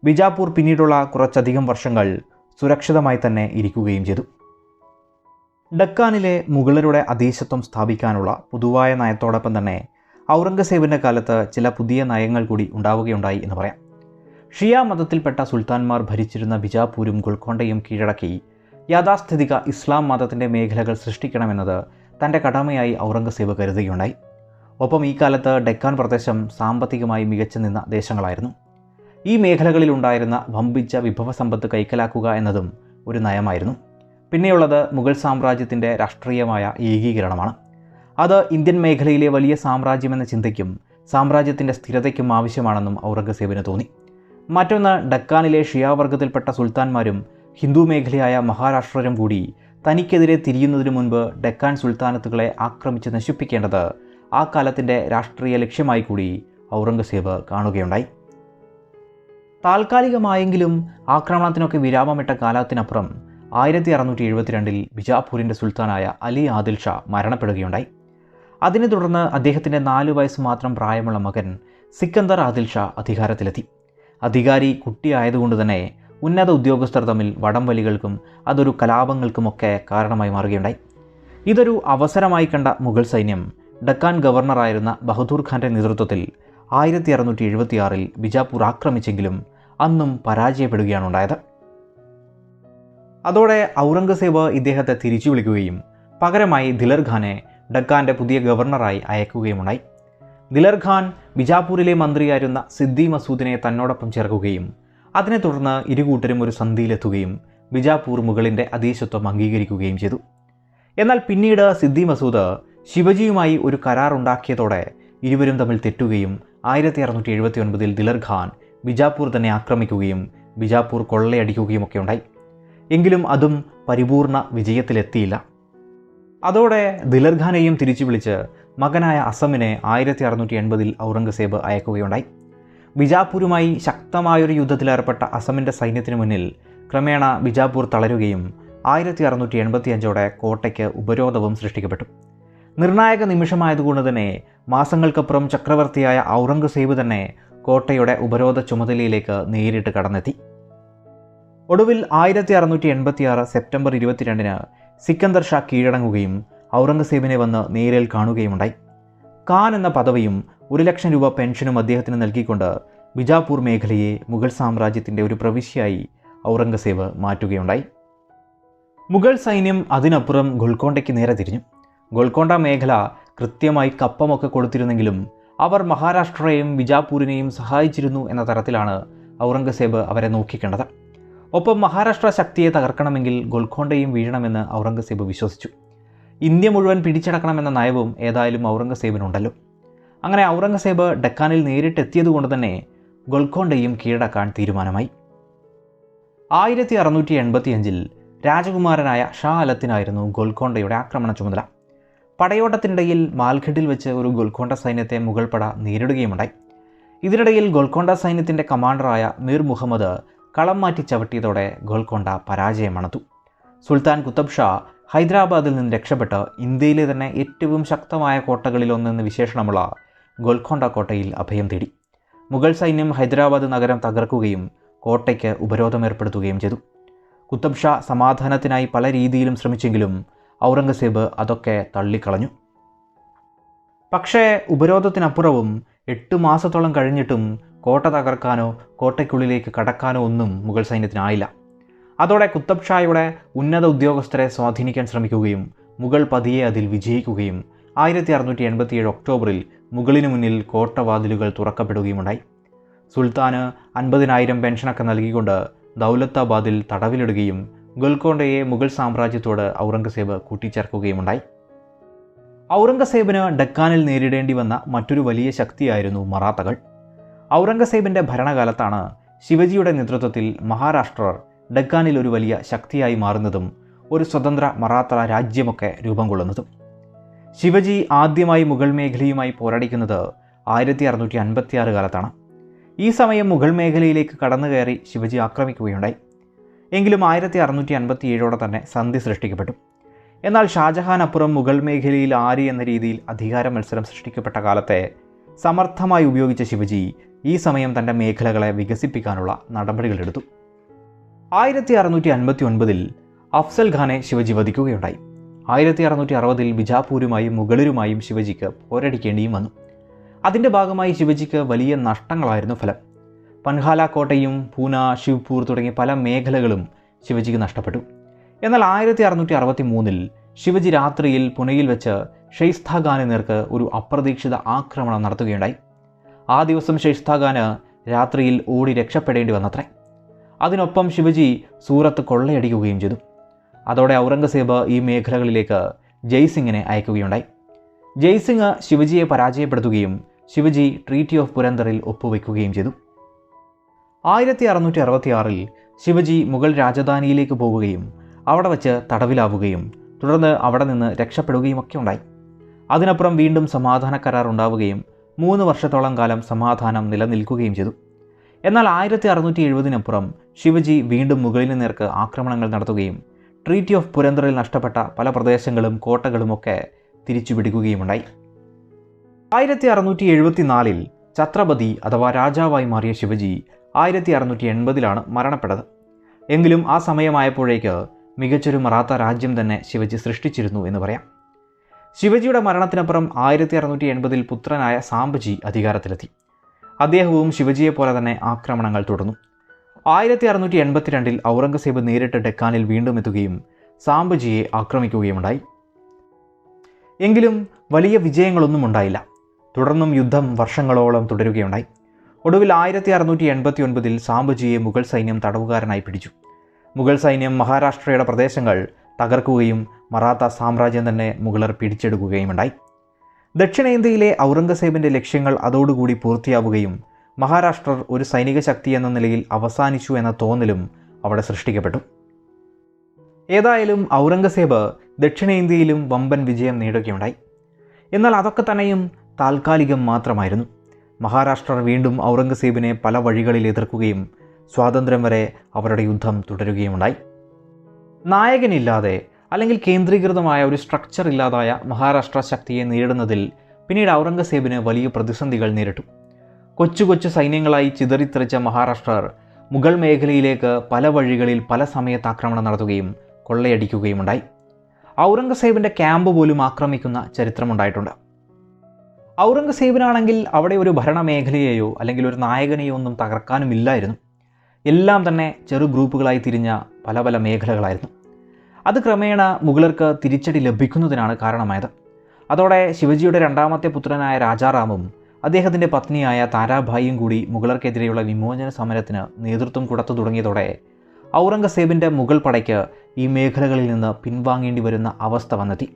ബിജാപൂർ പിന്നീടുള്ള കുറച്ചധികം വർഷങ്ങൾ സുരക്ഷിതമായി തന്നെ ഇരിക്കുകയും ചെയ്തു. ഡക്കാനിലെ മുഗളരുടെ അധീശത്വം സ്ഥാപിക്കാനുള്ള പൊതുവായ നയത്തോടൊപ്പം തന്നെ ഔറംഗസേബിൻ്റെ കാലത്ത് ചില പുതിയ നയങ്ങൾ കൂടി ഉണ്ടാവുകയുണ്ടായി എന്ന് പറയാം. ഷിയ മതത്തിൽപ്പെട്ട സുൽത്താൻമാർ ഭരിച്ചിരുന്ന ബിജാപൂരും ഗോൽക്കൊണ്ടയും കീഴടക്കി യാഥാസ്ഥിതിക ഇസ്ലാം മതത്തിൻ്റെ മേഖലകൾ സൃഷ്ടിക്കണമെന്നത് തൻ്റെ കടമയായി ഔറംഗസേബ് കരുതുകയുണ്ടായി. ഒപ്പം ഈ കാലത്ത് ഡെക്കാൻ പ്രദേശം സാമ്പത്തികമായി മികച്ചു നിന്ന ദേശങ്ങളായിരുന്നു. ഈ മേഖലകളിലുണ്ടായിരുന്ന വമ്പിച്ച വിഭവസമ്പത്ത് കൈക്കലാക്കുക എന്നതും ഒരു നയമായിരുന്നു. പിന്നെയുള്ളത് മുഗൾ സാമ്രാജ്യത്തിൻ്റെ രാഷ്ട്രീയമായ ഏകീകരണമാണ്. അത് ഇന്ത്യൻ മേഖലയിലെ വലിയ സാമ്രാജ്യമെന്ന ചിന്തയ്ക്കും സാമ്രാജ്യത്തിൻ്റെ സ്ഥിരതയ്ക്കും ആവശ്യമാണെന്നും ഔറംഗസേബിന് തോന്നി. മറ്റൊന്ന്, ഡക്കാനിലെ ഷിയാവർഗത്തിൽപ്പെട്ട സുൽത്താൻമാരും ഹിന്ദു മേഖലയായ മഹാരാഷ്ട്രരും കൂടി തനിക്കെതിരെ തിരിയുന്നതിനു മുൻപ് ഡെക്കാൻ സുൽത്താനത്തുകളെ ആക്രമിച്ച് നശിപ്പിക്കേണ്ടത് ആ കാലത്തിൻ്റെ രാഷ്ട്രീയ ലക്ഷ്യമായി കൂടി ഔറംഗസേബ് കാണുകയുണ്ടായി. താൽക്കാലികമായെങ്കിലും ആക്രമണത്തിനൊക്കെ വിരാമമിട്ട കാലത്തിനപ്പുറം 1672 ബിജാപൂരിൻ്റെ സുൽത്താനായ അലി ആദിൽ ഷാ മരണപ്പെടുകയുണ്ടായി. അതിനെ തുടർന്ന് അദ്ദേഹത്തിൻ്റെ 4 വയസ്സ് മാത്രം പ്രായമുള്ള മകൻ സിക്കന്ദർ ആദിൽ ഷാ അധികാരത്തിലെത്തി. അധികാരി കുട്ടിയായതുകൊണ്ട് തന്നെ ഉന്നത ഉദ്യോഗസ്ഥർ തമ്മിൽ വടംവലികൾക്കും അതൊരു കലാപങ്ങൾക്കുമൊക്കെ കാരണമായി മാറുകയുണ്ടായി. ഇതൊരു അവസരമായി കണ്ട മുഗൾ സൈന്യം ഡക്കാൻ ഗവർണറായിരുന്ന ബഹദൂർ ഖാൻ്റെ നേതൃത്വത്തിൽ 1676 ബിജാപൂർ ആക്രമിച്ചെങ്കിലും അന്നും പരാജയപ്പെടുകയാണുണ്ടായത്. അതോടെ ഔറംഗസേബ് ഇദ്ദേഹത്തെ തിരിച്ചു വിളിക്കുകയും പകരമായി ദിലർ ഖാനെ ഡക്കാൻ്റെ പുതിയ ഗവർണറായി അയക്കുകയുമുണ്ടായി. ദിലർ ഖാൻ ബിജാപൂരിലെ മന്ത്രിയായിരുന്ന സിദ്ദി മസൂദിനെ തന്നോടൊപ്പം ചേർക്കുകയും അതിനെ തുടർന്ന് ഇരുകൂട്ടരും ഒരു സന്ധിയിലെത്തുകയും ബിജാപൂർ മുഗളിൻ്റെ അധീശത്വം അംഗീകരിക്കുകയും ചെയ്തു. എന്നാൽ പിന്നീട് സിദ്ദി മസൂദ് ശിവജിയുമായി ഒരു കരാർ ഉണ്ടാക്കിയതോടെ ഇരുവരും തമ്മിൽ തെറ്റുകയും 1679 ദിലർ ഖാൻ ബിജാപൂർ തന്നെ ആക്രമിക്കുകയും ബിജാപൂർ കൊള്ളയടിക്കുകയും ഒക്കെ ഉണ്ടായി. എങ്കിലും അതും പരിപൂർണ വിജയത്തിലെത്തിയില്ല. അതോടെ ദിലർ ഖാനെയും തിരിച്ചു വിളിച്ച് മകനായ അസമിനെ 1680 ഔറംഗസേബ് അയക്കുകയുണ്ടായി. ബിജാപൂരുമായി ശക്തമായൊരു യുദ്ധത്തിലേർപ്പെട്ട അസമിൻ്റെ സൈന്യത്തിന് മുന്നിൽ ക്രമേണ ബിജാപൂർ തളരുകയും 1685 കോട്ടയ്ക്ക് ഉപരോധവും സൃഷ്ടിക്കപ്പെട്ടു. നിർണായക നിമിഷമായതുകൊണ്ട് തന്നെ മാസങ്ങൾക്കപ്പുറം ചക്രവർത്തിയായ ഔറംഗസേബ് തന്നെ കോട്ടയുടെ ഉപരോധ ചുമതലയിലേക്ക് നേരിട്ട് കടന്നെത്തി. ഒടുവിൽ 1686 സെപ്റ്റംബർ 22 സിക്കന്ദർ ഷാ കീഴടങ്ങുകയും ഔറംഗസേബിനെ വന്ന് നേരിൽ കാണുകയുമുണ്ടായി. ഖാൻ എന്ന പദവിയും 1,00,000 രൂപ പെൻഷനും അദ്ദേഹത്തിന് നൽകിക്കൊണ്ട് ബിജാപൂർ മേഖലയെ മുഗൾ സാമ്രാജ്യത്തിൻ്റെ ഒരു പ്രവിശ്യയായി ഔറംഗസേബ് മാറ്റുകയുണ്ടായി. മുഗൾ സൈന്യം അതിനപ്പുറം ഗോൽക്കൊണ്ടയ്ക്ക് നേരെ തിരിഞ്ഞു. ഗോൽക്കൊണ്ട മേഖല കൃത്യമായി കപ്പമൊക്കെ കൊടുത്തിരുന്നെങ്കിലും അവർ മഹാരാഷ്ട്രയെയും ബിജാപൂരിനെയും സഹായിച്ചിരുന്നു എന്ന തരത്തിലാണ് ഔറംഗസേബ് അവരെ നോക്കിക്കണ്ടത്. ഒപ്പം മഹാരാഷ്ട്ര ശക്തിയെ തകർക്കണമെങ്കിൽ ഗോൽക്കൊണ്ടയും വീഴണമെന്ന് ഔറംഗസേബ് വിശ്വസിച്ചു. ഇന്ത്യ മുഴുവൻ പിടിച്ചടക്കണമെന്ന നയവും ഏതായാലും ഔറംഗസേബിനുണ്ടല്ലോ. അങ്ങനെ ഔറംഗസേബ് ഡക്കാനിൽ നേരിട്ടെത്തിയതുകൊണ്ട് തന്നെ ഗോൽക്കൊണ്ടയും കീഴടക്കാൻ തീരുമാനമായി. 1685 രാജകുമാരനായ ഷാ അലത്തിനായിരുന്നു ഗോൽക്കൊണ്ടയുടെ ആക്രമണ ചുമതല. പടയോട്ടത്തിനിടയിൽ മാൽഖഡിൽ വെച്ച് ഒരു ഗോൽക്കൊണ്ട സൈന്യത്തെ മുഗൾ പട നേരിടുകയുമുണ്ടായി. ഇതിനിടയിൽ ഗോൽക്കൊണ്ട സൈന്യത്തിൻ്റെ കമാൻഡറായ മീർ മുഹമ്മദ് കളം മാറ്റി ചവിട്ടിയതോടെ ഗോൽക്കൊണ്ട പരാജയമണത്തു. സുൽത്താൻ കുത്തബ് ഷാ ഹൈദരാബാദിൽ നിന്ന് രക്ഷപ്പെട്ട് ഇന്ത്യയിലെ തന്നെ ഏറ്റവും ശക്തമായ കോട്ടകളിലൊന്നെന്ന് വിശേഷണമുള്ള ഗോൽക്കൊണ്ട കോട്ടയിൽ അഭയം തേടി. മുഗൾ സൈന്യം ഹൈദരാബാദ് നഗരം തകർക്കുകയും കോട്ടയ്ക്ക് ഉപരോധമേർപ്പെടുത്തുകയും ചെയ്തു. കുത്തബ് ഷാ സമാധാനത്തിനായി പല രീതിയിലും ശ്രമിച്ചെങ്കിലും ഔറംഗസേബ് അതൊക്കെ തള്ളിക്കളഞ്ഞു. പക്ഷേ ഉപരോധത്തിനപ്പുറവും 8 മാസത്തോളം കഴിഞ്ഞിട്ടും കോട്ട തകർക്കാനോ കോട്ടയ്ക്കുള്ളിലേക്ക് കടക്കാനോ ഒന്നും മുഗൾ സൈന്യത്തിനായില്ല. അതോടെ കുത്തബ് ഷായുടെ ഉന്നത ഉദ്യോഗസ്ഥരെ സ്വാധീനിക്കാൻ ശ്രമിക്കുകയും മുഗൾ പതിയെ അതിൽ വിജയിക്കുകയും 1687 ഒക്ടോബറിൽ മുഗളിനു മുന്നിൽ കോട്ടവാതിലുകൾ തുറക്കപ്പെടുകയുമുണ്ടായി. സുൽത്താന് 50,000 പെൻഷനൊക്കെ നൽകിക്കൊണ്ട് ദൗലത്താബാദിൽ തടവിലിടുകയും ഗോൽക്കൊണ്ടയെ മുഗൾ സാമ്രാജ്യത്തോട് ഔറംഗസേബ് കൂട്ടിച്ചേർക്കുകയുമുണ്ടായി. ഔറംഗസേബിന് ഡക്കാനിൽ നേരിടേണ്ടി വന്ന മറ്റൊരു വലിയ ശക്തിയായിരുന്നു മറാത്തകൾ. ഔറംഗസേബിൻ്റെ ഭരണകാലത്താണ് ശിവജിയുടെ നേതൃത്വത്തിൽ മഹാരാഷ്ട്രർ ഡെക്കാനിൽ ഒരു വലിയ ശക്തിയായി മാറുന്നതും ഒരു സ്വതന്ത്ര മറാത്ത രാജ്യമൊക്കെ രൂപം കൊള്ളുന്നതും. ശിവജി ആദ്യമായി മുഗൾ മേഖലയുമായി പോരാടിക്കുന്നത് 1656 കാലത്താണ്. ഈ സമയം മുഗൾ മേഖലയിലേക്ക് കടന്നു കയറി ശിവജി ആക്രമിക്കുകയുണ്ടായി. എങ്കിലും 1657 തന്നെ സന്ധി സൃഷ്ടിക്കപ്പെട്ടു. എന്നാൽ ഷാജഹാൻ അപ്പുറം മുഗൾ മേഖലയിൽ ആര് എന്ന രീതിയിൽ അധികാര മത്സരം സൃഷ്ടിക്കപ്പെട്ട കാലത്തെ സമർത്ഥമായി ഉപയോഗിച്ച ശിവജി ഈ സമയം തൻ്റെ മേഖലകളെ വികസിപ്പിക്കാനുള്ള നടപടികളെടുത്തു. 1659 അഫ്സൽ ഖാനെ ശിവജി വധിക്കുകയുണ്ടായി. 1660 ബിജാപൂരുമായും മുഗളരുമായും ശിവജിക്ക് പോരടിക്കേണ്ടിയും വന്നു. അതിൻ്റെ ഭാഗമായി ശിവജിക്ക് വലിയ നഷ്ടങ്ങളായിരുന്നു ഫലം. പൻഹാല കോട്ടയും പൂന, ശിവ്പൂർ തുടങ്ങിയ പല മേഖലകളും ശിവജിക്ക് നഷ്ടപ്പെട്ടു. എന്നാൽ 1663 ശിവജി രാത്രിയിൽ പുനെയിൽ വെച്ച് ഷെയ്സ്ത ഖാന് നേർക്ക് ഒരു അപ്രതീക്ഷിത ആക്രമണം നടത്തുകയുണ്ടായി. ആ ദിവസം ഷെയ്സ്ത ഖാന് രാത്രിയിൽ ഓടി രക്ഷപ്പെടേണ്ടി വന്നത്രേ. അതിനൊപ്പം ശിവജി സൂറത്ത് കൊള്ളയടിക്കുകയും ചെയ്തു. അതോടെ ഔറംഗസേബ് ഈ മേഖലകളിലേക്ക് ജയ്സിങ്ങിനെ അയക്കുകയുണ്ടായി. ജയ്സിംഗ് ശിവജിയെ പരാജയപ്പെടുത്തുകയും ശിവജി ട്രീറ്റി ഓഫ് പുരന്ദറിൽ ഒപ്പുവെക്കുകയും ചെയ്തു. 1666 ശിവജി മുഗൾ രാജധാനിയിലേക്ക് പോവുകയും അവിടെ വച്ച് തടവിലാവുകയും തുടർന്ന് അവിടെ നിന്ന് രക്ഷപ്പെടുകയും ഒക്കെ ഉണ്ടായി. അതിനപ്പുറം വീണ്ടും സമാധാന കരാർ ഉണ്ടാവുകയും 3 വർഷത്തോളം കാലം സമാധാനം നിലനിൽക്കുകയും ചെയ്തു. എന്നാൽ 1670 ശിവജി വീണ്ടും മുഗളിന് നേർക്ക് ആക്രമണങ്ങൾ നടത്തുകയും ട്രീറ്റി ഓഫ് പുരന്ദറിൽ നഷ്ടപ്പെട്ട പല പ്രദേശങ്ങളും കോട്ടകളുമൊക്കെ തിരിച്ചു പിടിക്കുകയുമുണ്ടായി. 1674 ഛത്രപതി അഥവാ രാജാവായി മാറിയ ശിവജി 1680 മരണപ്പെട്ടത്. എങ്കിലും ആ സമയമായപ്പോഴേക്ക് മികച്ചൊരു മറാത്ത രാജ്യം തന്നെ ശിവജി സൃഷ്ടിച്ചിരുന്നു എന്ന് പറയാം. ശിവജിയുടെ മരണത്തിനപ്പുറം 1680 പുത്രനായ സാംബജി അധികാരത്തിലെത്തി. അദ്ദേഹവും ശിവജിയെപ്പോലെ തന്നെ ആക്രമണങ്ങൾ തുടർന്നു. 1682 ഔറംഗസേബ് നേരിട്ട് ഡെക്കാനിൽ വീണ്ടും എത്തുകയും സാംബജിയെ ആക്രമിക്കുകയുമുണ്ടായി. എങ്കിലും വലിയ വിജയങ്ങളൊന്നും ഉണ്ടായില്ല. തുടർന്നും യുദ്ധം വർഷങ്ങളോളം തുടരുകയുണ്ടായി. ഒടുവിൽ 1689 സാംബജിയെ മുഗൾ സൈന്യം തടവുകാരനായി പിടിച്ചു. മുഗൾ സൈന്യം മഹാരാഷ്ട്രയുടെ പ്രദേശങ്ങൾ തകർക്കുകയും മറാത്ത സാമ്രാജ്യം തന്നെ മുഗളർ പിടിച്ചെടുക്കുകയുമുണ്ടായി. ദക്ഷിണേന്ത്യയിലെ ഔറംഗസേബിൻ്റെ ലക്ഷ്യങ്ങൾ അതോടുകൂടി പൂർത്തിയാവുകയും മഹാരാഷ്ട്രർ ഒരു സൈനിക ശക്തി എന്ന നിലയിൽ അവസാനിച്ചു എന്ന തോന്നലും അവിടെ സൃഷ്ടിക്കപ്പെട്ടു. ഏതായാലും ഔറംഗസേബ് ദക്ഷിണേന്ത്യയിലും വമ്പൻ വിജയം നേടുകയുണ്ടായി. എന്നാൽ അതൊക്കെ തന്നെയും താൽക്കാലികം മാത്രമായിരുന്നു. മഹാരാഷ്ട്രർ വീണ്ടും ഔറംഗസേബിനെ പല വഴികളിൽ എതിർക്കുകയും സ്വാതന്ത്ര്യം വരെ അവരുടെ യുദ്ധം തുടരുകയുമുണ്ടായി. നായകനില്ലാതെ അല്ലെങ്കിൽ കേന്ദ്രീകൃതമായ ഒരു സ്ട്രക്ചർ ഇല്ലാതായ മഹാരാഷ്ട്ര ശക്തിയെ നേരിടുന്നതിൽ പിന്നീട് ഔറംഗസേബിന് വലിയ പ്രതിസന്ധികൾ നേരിട്ടു. കൊച്ചു കൊച്ചു സൈന്യങ്ങളായി ചിതറിത്തെറിച്ച മഹാരാഷ്ട്രർ മുഗൾ മേഖലയിലേക്ക് പല വഴികളിൽ പല സമയത്ത് ആക്രമണം നടത്തുകയും കൊള്ളയടിക്കുകയുമുണ്ടായി. ഔറംഗസേബിൻ്റെ ക്യാമ്പ് പോലും ആക്രമിക്കുന്ന ചരിത്രമുണ്ടായിട്ടുണ്ട്. ഔറംഗസേബിനാണെങ്കിൽ അവിടെ ഒരു ഭരണമേഖലയെയോ അല്ലെങ്കിൽ ഒരു നായകനെയോ ഒന്നും തകർക്കാനുമില്ലായിരുന്നു. എല്ലാം തന്നെ ചെറു ഗ്രൂപ്പുകളായി തിരിഞ്ഞ പല പല മേഖലകളായിരുന്നു. അത് ക്രമേണ മുഗളർക്ക് തിരിച്ചടി ലഭിക്കുന്നതിനാണ് കാരണമായത്. അതോടെ ശിവജിയുടെ രണ്ടാമത്തെ പുത്രനായ രാജാറാമും അദ്ദേഹത്തിൻ്റെ പത്നിയായ താരാഭായിയും കൂടി മുഗളർക്കെതിരെയുള്ള വിമോചന സമരത്തിന് നേതൃത്വം കൊടുത്തു തുടങ്ങിയതോടെ ഔറംഗസേബിൻ്റെ മുഗൾ പടയ്ക്ക് ഈ മേഖലകളിൽ നിന്ന് പിൻവാങ്ങേണ്ടി വരുന്ന അവസ്ഥ വന്നെത്തി.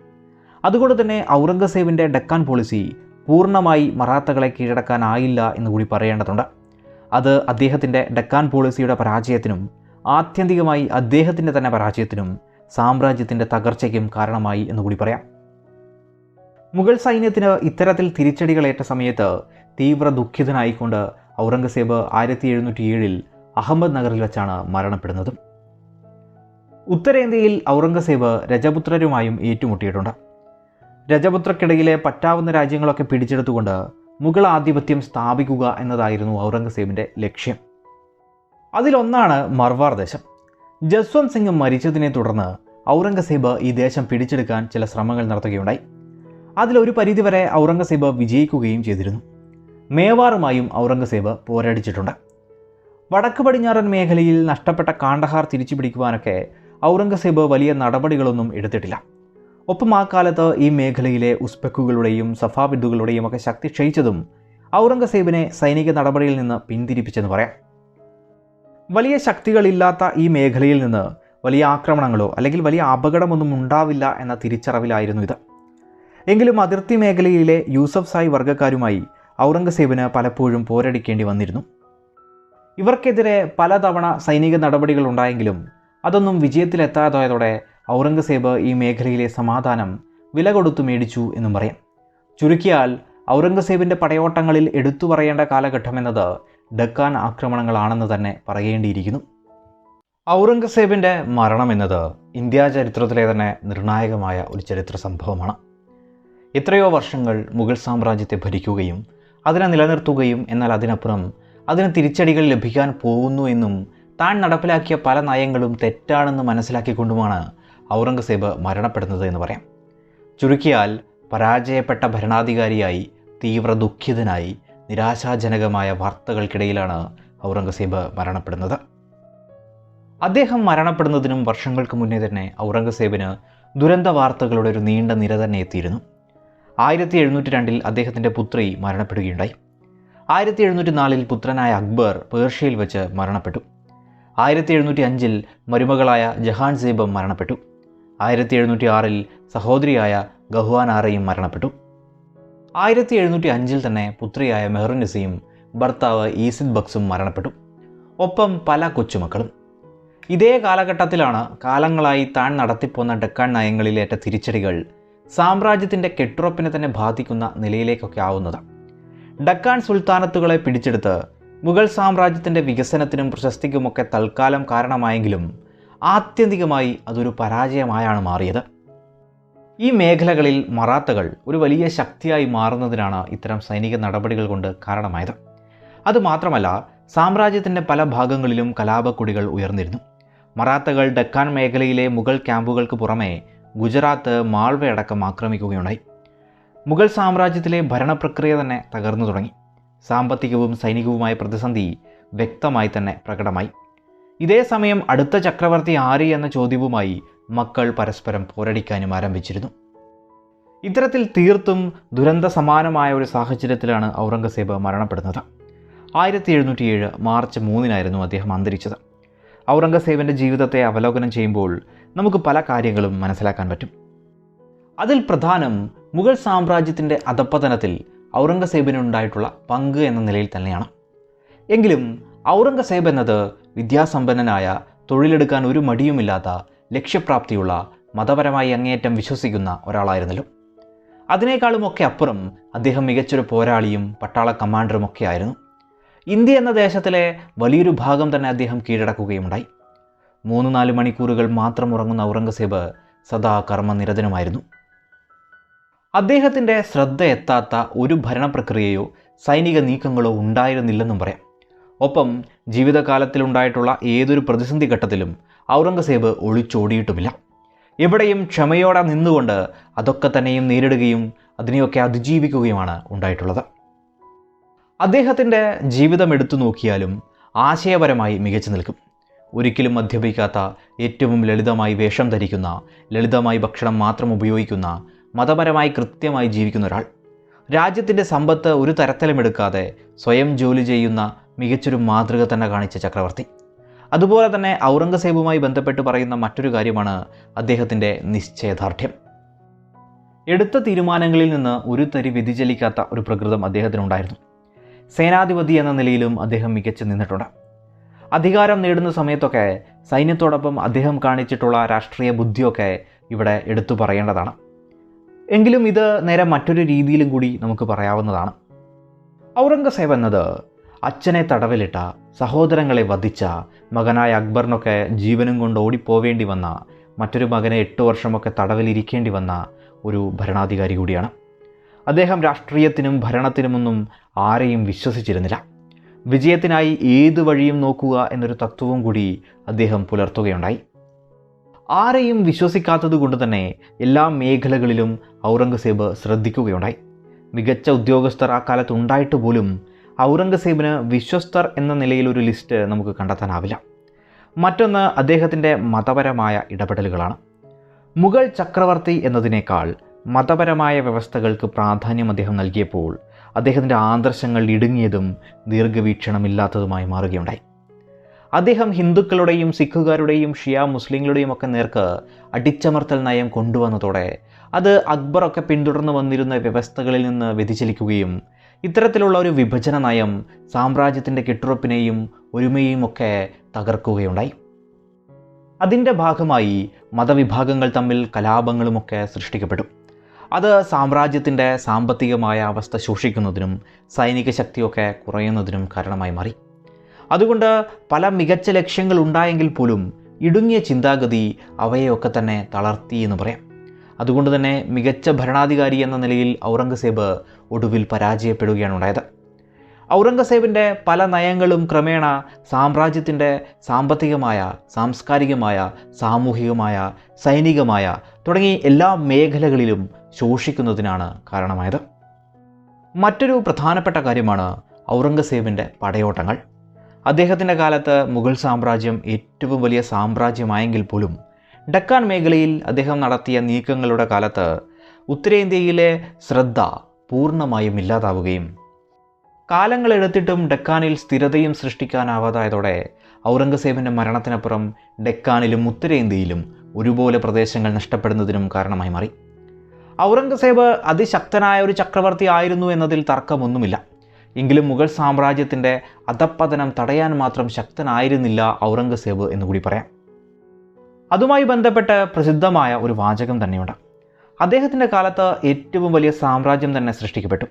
അതുകൊണ്ട് തന്നെ ഔറംഗസേബിൻ്റെ ഡെക്കാൻ പോളിസി പൂർണ്ണമായി മറാത്തകളെ കീഴടക്കാനായില്ല എന്നുകൂടി പറയേണ്ടതുണ്ട്. അത് അദ്ദേഹത്തിൻ്റെ ഡെക്കാൻ പോളിസിയുടെ പരാജയത്തിനും ആത്യന്തികമായി അദ്ദേഹത്തിൻ്റെ തന്നെ പരാജയത്തിനും സാമ്രാജ്യത്തിൻ്റെ തകർച്ചയ്ക്കും കാരണമായി എന്നുകൂടി പറയാം. മുഗൾ സൈന്യത്തിന് ഇത്തരത്തിൽ തിരിച്ചടികളേറ്റ സമയത്ത് തീവ്ര ദുഃഖിതനായിക്കൊണ്ട് ഔറംഗസേബ് 1707 അഹമ്മദ് നഗറിൽ വെച്ചാണ് മരണപ്പെടുന്നത്. ഉത്തരേന്ത്യയിൽ ഔറംഗസേബ് രജപുത്രരുമായും ഏറ്റുമുട്ടിയിട്ടുണ്ട്. രജപുത്രർക്കിടയിലെ പറ്റാവുന്ന രാജ്യങ്ങളൊക്കെ പിടിച്ചെടുത്തുകൊണ്ട് മുഗൾ ആധിപത്യം സ്ഥാപിക്കുക എന്നതായിരുന്നു ഔറംഗസേബിൻ്റെ ലക്ഷ്യം. അതിലൊന്നാണ് മർവാർ ദേശം. ജസ്വന്ത് സിംഗ് മരിച്ചതിനെ തുടർന്ന് ഔറംഗസേബ് ഈ ദേശം പിടിച്ചെടുക്കാൻ ചില ശ്രമങ്ങൾ നടത്തുകയുണ്ടായി. അതിലൊരു പരിധിവരെ ഔറംഗസേബ് വിജയിക്കുകയും ചെയ്തിരുന്നു. മേവാറുമായും ഔറംഗസേബ് പോരടിച്ചിട്ടുണ്ട്. വടക്ക് പടിഞ്ഞാറൻ മേഖലയിൽ നഷ്ടപ്പെട്ട കാണ്ഡഹാർ തിരിച്ചു പിടിക്കുവാനൊക്കെ ഔറംഗസേബ് വലിയ നടപടികളൊന്നും എടുത്തിട്ടില്ല. ഒപ്പം ആ കാലത്ത് ഈ മേഖലയിലെ ഉസ്ബെക്കുകളുടെയും സഫാവിദുകളുടെയും ഒക്കെ ശക്തി ക്ഷയിച്ചതും ഔറംഗസേബിനെ സൈനിക നടപടിയിൽ നിന്ന് പിന്തിരിപ്പിച്ചെന്ന് പറയാം. വലിയ ശക്തികളില്ലാത്ത ഈ മേഖലയിൽ നിന്ന് വലിയ ആക്രമണങ്ങളോ അല്ലെങ്കിൽ വലിയ അപകടമൊന്നും ഉണ്ടാവില്ല എന്ന തിരിച്ചറിവിലായിരുന്നു ഇത്. എങ്കിലും അതിർത്തി മേഖലയിലെ യൂസഫ് സായ് വർഗ്ഗക്കാരുമായി ഔറംഗസേബിന് പലപ്പോഴും പോരടിക്കേണ്ടി വന്നിരുന്നു. ഇവർക്കെതിരെ പലതവണ സൈനിക നടപടികൾ ഉണ്ടായെങ്കിലും അതൊന്നും വിജയത്തിലെത്താതായതോടെ ഔറംഗസേബ് ഈ മേഖലയിലെ സമാധാനം വില കൊടുത്തു മേടിച്ചു എന്നും പറയാം. ചുരുക്കിയാൽ ഔറംഗസേബിൻ്റെ പടയോട്ടങ്ങളിൽ എടുത്തു പറയേണ്ട കാലഘട്ടമെന്നത് ഡക്കാൻ ആക്രമണങ്ങളാണെന്ന് തന്നെ പറയേണ്ടിയിരിക്കുന്നു. ഔറംഗസേബിൻ്റെ മരണം എന്നത് ഇന്ത്യാ ചരിത്രത്തിലെ തന്നെ നിർണായകമായ ഒരു ചരിത്ര സംഭവമാണ്. എത്രയോ വർഷങ്ങൾ മുഗൾ സാമ്രാജ്യത്തെ ഭരിക്കുകയും അതിനെ നിലനിർത്തുകയും എന്നാൽ അതിനപ്പുറം അതിന് തിരിച്ചടികൾ ലഭിക്കാൻ പോകുന്നു എന്നും താൻ നടപ്പിലാക്കിയ പല നയങ്ങളും തെറ്റാണെന്ന് മനസ്സിലാക്കിക്കൊണ്ടുമാണ് ഔറംഗസേബ് മരണപ്പെടുന്നത് എന്ന് പറയാം. ചുരുക്കിയാൽ പരാജയപ്പെട്ട ഭരണാധികാരിയായി തീവ്ര ദുഃഖിതനായി നിരാശാജനകമായ വാർത്തകൾക്കിടയിലാണ് ഔറംഗസേബ് മരണപ്പെടുന്നത്. അദ്ദേഹം മരണപ്പെടുന്നതിനും വർഷങ്ങൾക്ക് മുന്നേ തന്നെ ഔറംഗസേബിന് ദുരന്ത വാർത്തകളുടെ ഒരു നീണ്ട നിര തന്നെ എത്തിയിരുന്നു. 1702 അദ്ദേഹത്തിൻ്റെ പുത്രി മരണപ്പെടുകയുണ്ടായി. 1704 പുത്രനായ അക്ബർ പേർഷ്യയിൽ വെച്ച് മരണപ്പെട്ടു. 1705 മരുമകളായ ജഹാൻസേബും മരണപ്പെട്ടു. 1706 സഹോദരിയായ ഗഹ്വാനാറയും മരണപ്പെട്ടു. 1705 തന്നെ പുത്രിയായ മെഹറുന്നിസയും ഭർത്താവ് ഈസിദ് ബക്സും മരണപ്പെട്ടു. ഒപ്പം പല കൊച്ചുമക്കളും. ഇതേ കാലഘട്ടത്തിലാണ് കാലങ്ങളായി താൻ നടത്തിപ്പോന്ന ഡക്കാൻ നയങ്ങളിലേറ്റ തിരിച്ചടികൾ സാമ്രാജ്യത്തിൻ്റെ കെട്ടുറപ്പിനെ തന്നെ ബാധിക്കുന്ന നിലയിലേക്കൊക്കെ ആവുന്നത്. ഡക്കാൻ സുൽത്താനത്തുകളെ പിടിച്ചെടുത്ത് മുഗൾ സാമ്രാജ്യത്തിൻ്റെ വികസനത്തിനും പ്രശസ്തിക്കുമൊക്കെ തൽക്കാലം കാരണമായെങ്കിലും ആത്യന്തികമായി അതൊരു പരാജയമായാണ് മാറിയത്. ഈ മേഖലകളിൽ മറാത്തകൾ ഒരു വലിയ ശക്തിയായി മാറുന്നതിനാണ് ഇത്തരം സൈനിക നടപടികൾ കൊണ്ട് കാരണമായത്. അതുമാത്രമല്ല, സാമ്രാജ്യത്തിൻ്റെ പല ഭാഗങ്ങളിലും കലാപക്കൊടികൾ ഉയർന്നിരുന്നു. മറാത്തകൾ ഡക്കാൻ മേഖലയിലെ മുഗൾ ക്യാമ്പുകൾക്ക് പുറമെ ഗുജറാത്ത്, മാൾവയടക്കം ആക്രമിക്കുകയുണ്ടായി. മുഗൾ സാമ്രാജ്യത്തിലെ ഭരണപ്രക്രിയ തന്നെ തകർന്നു തുടങ്ങി. സാമ്പത്തികവും സൈനികവുമായ പ്രതിസന്ധി വ്യക്തമായി തന്നെ പ്രകടമായി. ഇതേ സമയം അടുത്ത ചക്രവർത്തി ആര് എന്ന ചോദ്യവുമായി മക്കൾ പരസ്പരം പോരടിക്കാനും ആരംഭിച്ചിരുന്നു. ഇത്തരത്തിൽ തീർത്തും ദുരന്ത സമാനമായ ഒരു സാഹചര്യത്തിലാണ് ഔറംഗസേബ് മരണപ്പെടുന്നത്. 1707 മാർച്ച് 3 അദ്ദേഹം അന്തരിച്ചത്. ഔറംഗസേബിൻ്റെ ജീവിതത്തെ അവലോകനം ചെയ്യുമ്പോൾ നമുക്ക് പല കാര്യങ്ങളും മനസ്സിലാക്കാൻ പറ്റും. അതിൽ പ്രധാനം മുഗൾ സാമ്രാജ്യത്തിൻ്റെ അധപ്പതനത്തിൽ ഔറംഗസേബിനുണ്ടായിട്ടുള്ള പങ്ക് എന്ന നിലയിൽ തന്നെയാണ്. എങ്കിലും ഔറംഗസേബ് എന്നത് വിദ്യാസമ്പന്നനായ, തൊഴിലെടുക്കാൻ ഒരു മടിയുമില്ലാത്ത, ലക്ഷ്യപ്രാപ്തിയുള്ള, മതപരമായി അങ്ങേയറ്റം വിശ്വസിക്കുന്ന ഒരാളായിരുന്നല്ലോ. അതിനേക്കാളുമൊക്കെ അപ്പുറം അദ്ദേഹം മികച്ചൊരു പോരാളിയും പട്ടാള കമാൻഡറുമൊക്കെ ആയിരുന്നു. ഇന്ത്യ എന്ന ദേശത്തിലെ വലിയൊരു ഭാഗം തന്നെ അദ്ദേഹം കീഴടക്കുകയുണ്ടായി. 3-4 മണിക്കൂറുകൾ മാത്രം ഉറങ്ങുന്ന ഔറംഗസേബ് സദാ കർമ്മനിരതനുമായിരുന്നു. അദ്ദേഹത്തിൻ്റെ ശ്രദ്ധ എത്താത്ത ഒരു ഭരണപ്രക്രിയയോ സൈനിക നീക്കങ്ങളോ ഉണ്ടായിരുന്നില്ലെന്നും പറയാം. ഒപ്പം ജീവിതകാലത്തിലുണ്ടായിട്ടുള്ള ഏതൊരു പ്രതിസന്ധി ഘട്ടത്തിലും ഔറംഗസേബ് ഒളിച്ചോടിയിട്ടുമില്ല. എവിടെയും ക്ഷമയോടെ നിന്നുകൊണ്ട് അതൊക്കെ തന്നെയും നേരിടുകയും അതിനെയൊക്കെ അതിജീവിക്കുകയുമാണ് ഉണ്ടായിട്ടുള്ളത്. അദ്ദേഹത്തിൻ്റെ ജീവിതം എടുത്തു നോക്കിയാലും ആശയപരമായി മികച്ചു നിൽക്കും. ഒരിക്കലും മദ്യപിക്കാത്ത, ഏറ്റവും ലളിതമായി വേഷം ധരിക്കുന്ന, ലളിതമായി ഭക്ഷണം മാത്രം ഉപയോഗിക്കുന്ന, മതപരമായി കൃത്യമായി ജീവിക്കുന്ന ഒരാൾ. രാജ്യത്തിൻ്റെ സമ്പത്ത് ഒരു തരത്തിലും എടുക്കാതെ സ്വയം ജോലി ചെയ്യുന്ന മികച്ചൊരു മാതൃക തന്നെ കാണിച്ച ചക്രവർത്തി. അതുപോലെ തന്നെ ഔറംഗസേബുമായി ബന്ധപ്പെട്ട് പറയുന്ന മറ്റൊരു കാര്യമാണ് അദ്ദേഹത്തിൻ്റെ നിശ്ചയദാർഢ്യം. എടുത്ത തീരുമാനങ്ങളിൽ നിന്ന് ഒരു തരി വ്യതിചലിക്കാത്ത ഒരു പ്രകൃതം അദ്ദേഹത്തിനുണ്ടായിരുന്നു. സേനാധിപതി എന്ന നിലയിലും അദ്ദേഹം മികച്ചു നിന്നിട്ടുണ്ട്. അധികാരം നേടുന്ന സമയത്തൊക്കെ സൈന്യത്തോടൊപ്പം അദ്ദേഹം കാണിച്ചിട്ടുള്ള രാഷ്ട്രീയ ബുദ്ധിയൊക്കെ ഇവിടെ എടുത്തു പറയേണ്ടതാണ്. എങ്കിലും ഇത് നേരെ മറ്റൊരു രീതിയിലും കൂടി നമുക്ക് പറയാവുന്നതാണ്. ഔറംഗസേബ് എന്നത് അച്ഛനെ തടവിലിട്ട, സഹോദരങ്ങളെ വധിച്ച, മകനായ അക്ബറിനൊക്കെ ജീവനും കൊണ്ട് ഓടിപ്പോവേണ്ടി വന്ന, മറ്റൊരു മകനെ 8 വർഷമൊക്കെ തടവിലിരിക്കേണ്ടി വന്ന ഒരു ഭരണാധികാരി കൂടിയാണ്. അദ്ദേഹം രാഷ്ട്രീയത്തിനും ഭരണത്തിനുമൊന്നും ആരെയും വിശ്വസിച്ചിരുന്നില്ല. വിജയത്തിനായി ഏത് വഴിയും നോക്കുക എന്നൊരു തത്വവും കൂടി അദ്ദേഹം പുലർത്തുകയുണ്ടായി. ആരെയും വിശ്വസിക്കാത്തത് കൊണ്ട് തന്നെ എല്ലാ മേഖലകളിലും ഔറംഗസേബ് ശ്രദ്ധിക്കുകയുണ്ടായി. മികച്ച ഉദ്യോഗസ്ഥർ ആ കാലത്ത് ഉണ്ടായിട്ട് പോലും ഔറംഗസേബിന് വിശ്വസ്തർ എന്ന നിലയിൽ ഒരു ലിസ്റ്റ് നമുക്ക് കണ്ടെത്താനാവില്ല. മറ്റൊന്ന് അദ്ദേഹത്തിൻ്റെ മതപരമായ ഇടപെടലുകളാണ്. മുഗൾ ചക്രവർത്തി എന്നതിനേക്കാൾ മതപരമായ വ്യവസ്ഥകൾക്ക് പ്രാധാന്യം അദ്ദേഹം നൽകിയപ്പോൾ അദ്ദേഹത്തിൻ്റെ ആദർശങ്ങൾ ഇടുങ്ങിയതും ദീർഘവീക്ഷണമില്ലാത്തതുമായി മാറുകയുണ്ടായി. അദ്ദേഹം ഹിന്ദുക്കളുടെയും സിഖുകാരുടെയും ഷിയ മുസ്ലിങ്ങളുടെയും ഒക്കെ നേർക്ക് അടിച്ചമർത്തൽ നയം കൊണ്ടുവന്നതോടെ അത് അക്ബറൊക്കെ പിന്തുടർന്നു വന്നിരുന്ന വ്യവസ്ഥകളിൽ നിന്ന് വ്യതിചലിക്കുകയും ഇത്തരത്തിലുള്ള ഒരു വിഭജന നയം സാമ്രാജ്യത്തിൻ്റെ കെട്ടുറപ്പിനെയും ഒരുമയെയും ഒക്കെ തകർക്കുകയുണ്ടായി. അതിൻ്റെ ഭാഗമായി മതവിഭാഗങ്ങൾ തമ്മിൽ കലാപങ്ങളുമൊക്കെ സൃഷ്ടിക്കപ്പെട്ടു. അത് സാമ്രാജ്യത്തിൻ്റെ സാമ്പത്തികമായ അവസ്ഥ ശോഷിക്കുന്നതിനും സൈനിക ശക്തിയൊക്കെ കുറയുന്നതിനും കാരണമായി മാറി. അതുകൊണ്ട് പല മികച്ച ലക്ഷ്യങ്ങൾ ഉണ്ടായെങ്കിൽ പോലും ഇടുങ്ങിയ ചിന്താഗതി അവയെയൊക്കെ തന്നെ തളർത്തി എന്ന് പറയാം. അതുകൊണ്ട് തന്നെ മികച്ച ഭരണാധികാരി എന്ന നിലയിൽ ഔറംഗസേബ് ഒടുവിൽ പരാജയപ്പെടുകയാണ് ഉണ്ടായത്. ഔറംഗസേബിൻ്റെ പല നയങ്ങളും ക്രമേണ സാമ്രാജ്യത്തിൻ്റെ സാമ്പത്തികമായ, സാംസ്കാരികമായ, സാമൂഹികമായ, സൈനികമായ തുടങ്ങി എല്ലാ മേഖലകളിലും ശോഷിക്കുന്നതിനാണ് കാരണമായത്. മറ്റൊരു പ്രധാനപ്പെട്ട കാര്യമാണ് ഔറംഗസേബിൻ്റെ പടയോട്ടങ്ങൾ. അദ്ദേഹത്തിൻ്റെ കാലത്ത് മുഗൾ സാമ്രാജ്യം ഏറ്റവും വലിയ സാമ്രാജ്യമായെങ്കിൽ പോലും ഡക്കാൻ മേഖലയിൽ അദ്ദേഹം നടത്തിയ നീക്കങ്ങളുടെ കാലത്ത് ഉത്തരേന്ത്യയിലെ ശ്രദ്ധ പൂർണ്ണമായും ഇല്ലാതാവുകയും കാലങ്ങളെടുത്തിട്ടും ഡക്കാനിൽ സ്ഥിരതയും സൃഷ്ടിക്കാനാവാതായതോടെ ഔറംഗസേബിൻ്റെ മരണത്തിനപ്പുറം ഡക്കാനിലും ഉത്തരേന്ത്യയിലും ഒരുപോലെ പ്രദേശങ്ങൾ നഷ്ടപ്പെടുന്നതിനും കാരണമായി മാറി. ഔറംഗസേബ് അതിശക്തനായ ഒരു ചക്രവർത്തി ആയിരുന്നു എന്നതിൽ തർക്കമൊന്നുമില്ല. എങ്കിലും മുഗൾ സാമ്രാജ്യത്തിൻ്റെ അധപ്പതനം തടയാൻ മാത്രം ശക്തനായിരുന്നില്ല ഔറംഗസേബ് എന്നുകൂടി പറയാം. അതുമായി ബന്ധപ്പെട്ട് പ്രസിദ്ധമായ ഒരു വാചകം തന്നെയുണ്ട്. അദ്ദേഹത്തിൻ്റെ കാലത്ത് ഏറ്റവും വലിയ സാമ്രാജ്യം തന്നെ സൃഷ്ടിക്കപ്പെട്ടു.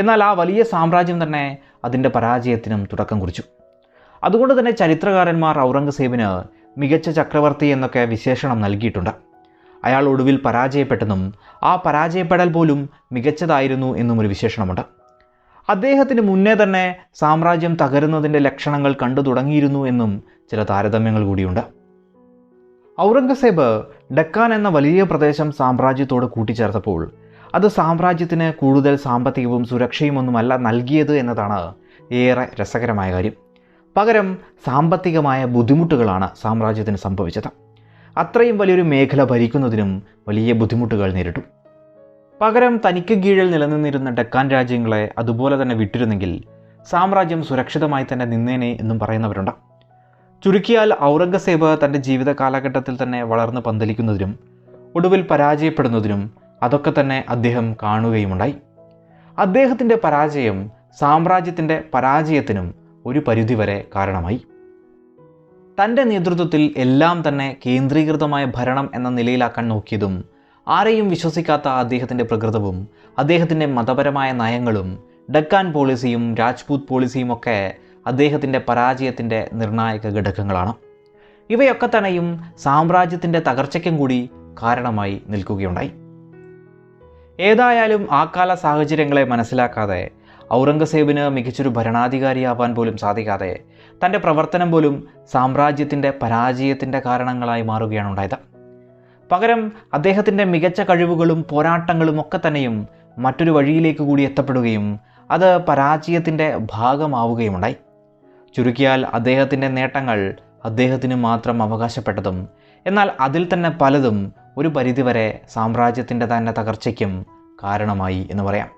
എന്നാൽ ആ വലിയ സാമ്രാജ്യം തന്നെ അതിൻ്റെ പരാജയത്തിനും തുടക്കം കുറിച്ചു. അതുകൊണ്ട് തന്നെ ചരിത്രകാരന്മാർ ഔറംഗസേബിന് മികച്ച ചക്രവർത്തി എന്നൊക്കെ വിശേഷണം നൽകിയിട്ടുണ്ട്. അയാൾ ഒടുവിൽ പരാജയപ്പെട്ടെന്നും ആ പരാജയപ്പെടൽ പോലും മികച്ചതായിരുന്നു എന്നും ഒരു വിശേഷണമുണ്ട്. അദ്ദേഹത്തിന് മുന്നേ തന്നെ സാമ്രാജ്യം തകരുന്നതിൻ്റെ ലക്ഷണങ്ങൾ കണ്ടു തുടങ്ങിയിരുന്നു എന്നും ചില താരതമ്യങ്ങൾ കൂടിയുണ്ട്. ഔറംഗസേബ് ഡക്കാൻ എന്ന വലിയ പ്രദേശം സാമ്രാജ്യത്തോട് കൂട്ടിച്ചേർത്തപ്പോൾ അത് സാമ്രാജ്യത്തിന് കൂടുതൽ സാമ്പത്തികവും സുരക്ഷയും ഒന്നുമല്ല നൽകിയത് എന്നതാണ് ഏറെ രസകരമായ കാര്യം. പകരം സാമ്പത്തികമായ ബുദ്ധിമുട്ടുകളാണ് സാമ്രാജ്യത്തിന് സംഭവിച്ചത്. അത്രയും വലിയൊരു മേഖല ഭരിക്കുന്നതിനും വലിയ ബുദ്ധിമുട്ടുകൾ നേരിട്ടു. പകരം തനിക്ക് കീഴിൽ നിലനിന്നിരുന്ന ഡക്കാൻ രാജ്യങ്ങളെ അതുപോലെ തന്നെ വിട്ടിരുന്നെങ്കിൽ സാമ്രാജ്യം സുരക്ഷിതമായി തന്നെ നിന്നേനെ എന്നും പറയുന്നവരുണ്ട്. ചുരുക്കിയാൽ ഔറംഗസേബ് തൻ്റെ ജീവിത കാലഘട്ടത്തിൽ തന്നെ വളർന്ന് പന്തലിക്കുന്നതിനും ഒടുവിൽ പരാജയപ്പെടുന്നതിനും അതൊക്കെ തന്നെ അദ്ദേഹം കാണുകയുമുണ്ടായി. അദ്ദേഹത്തിൻ്റെ പരാജയം സാമ്രാജ്യത്തിൻ്റെ പരാജയത്തിനും ഒരു പരിധിവരെ കാരണമായി. തൻ്റെ നേതൃത്വത്തിൽ എല്ലാം തന്നെ കേന്ദ്രീകൃതമായ ഭരണം എന്ന നിലയിലാക്കാൻ നോക്കിയതും ആരെയും വിശ്വസിക്കാത്ത അദ്ദേഹത്തിൻ്റെ പ്രകൃതവും അദ്ദേഹത്തിൻ്റെ മതപരമായ നയങ്ങളും ഡക്കാൻ പോളിസിയും രാജ്പൂത് പോളിസിയും ഒക്കെ അദ്ദേഹത്തിൻ്റെ പരാജയത്തിൻ്റെ നിർണായക ഘടകങ്ങളാണ്. ഇവയൊക്കെ തന്നെയും സാമ്രാജ്യത്തിൻ്റെ തകർച്ചയ്ക്കും കൂടി കാരണമായി നിൽക്കുകയുണ്ടായി. ഏതായാലും ആ കാല സാഹചര്യങ്ങളെ മനസ്സിലാക്കാതെ ഔറംഗസേബിന് മികച്ചൊരു ഭരണാധികാരിയാവാൻ പോലും സാധിക്കാതെ തൻ്റെ പ്രവർത്തനം പോലും സാമ്രാജ്യത്തിൻ്റെ പരാജയത്തിൻ്റെ കാരണങ്ങളായി മാറുകയാണ് ഉണ്ടായത്. പകരം അദ്ദേഹത്തിൻ്റെ മികച്ച കഴിവുകളും പോരാട്ടങ്ങളും ഒക്കെ തന്നെയും മറ്റൊരു വഴിയിലേക്ക് കൂടി എത്തപ്പെടുകയും അത് പരാജയത്തിൻ്റെ ഭാഗമാവുകയുമുണ്ടായി. ചുരുക്കിയാൽ അദ്ദേഹത്തിൻ്റെ നേട്ടങ്ങൾ അദ്ദേഹത്തിന് മാത്രം അവകാശപ്പെട്ടതും എന്നാൽ അതിൽ തന്നെ പലതും ഒരു പരിധിവരെ സാമ്രാജ്യത്തിൻ്റെ തന്നെ തകർച്ചയ്ക്കും കാരണമായി എന്ന് പറയാം.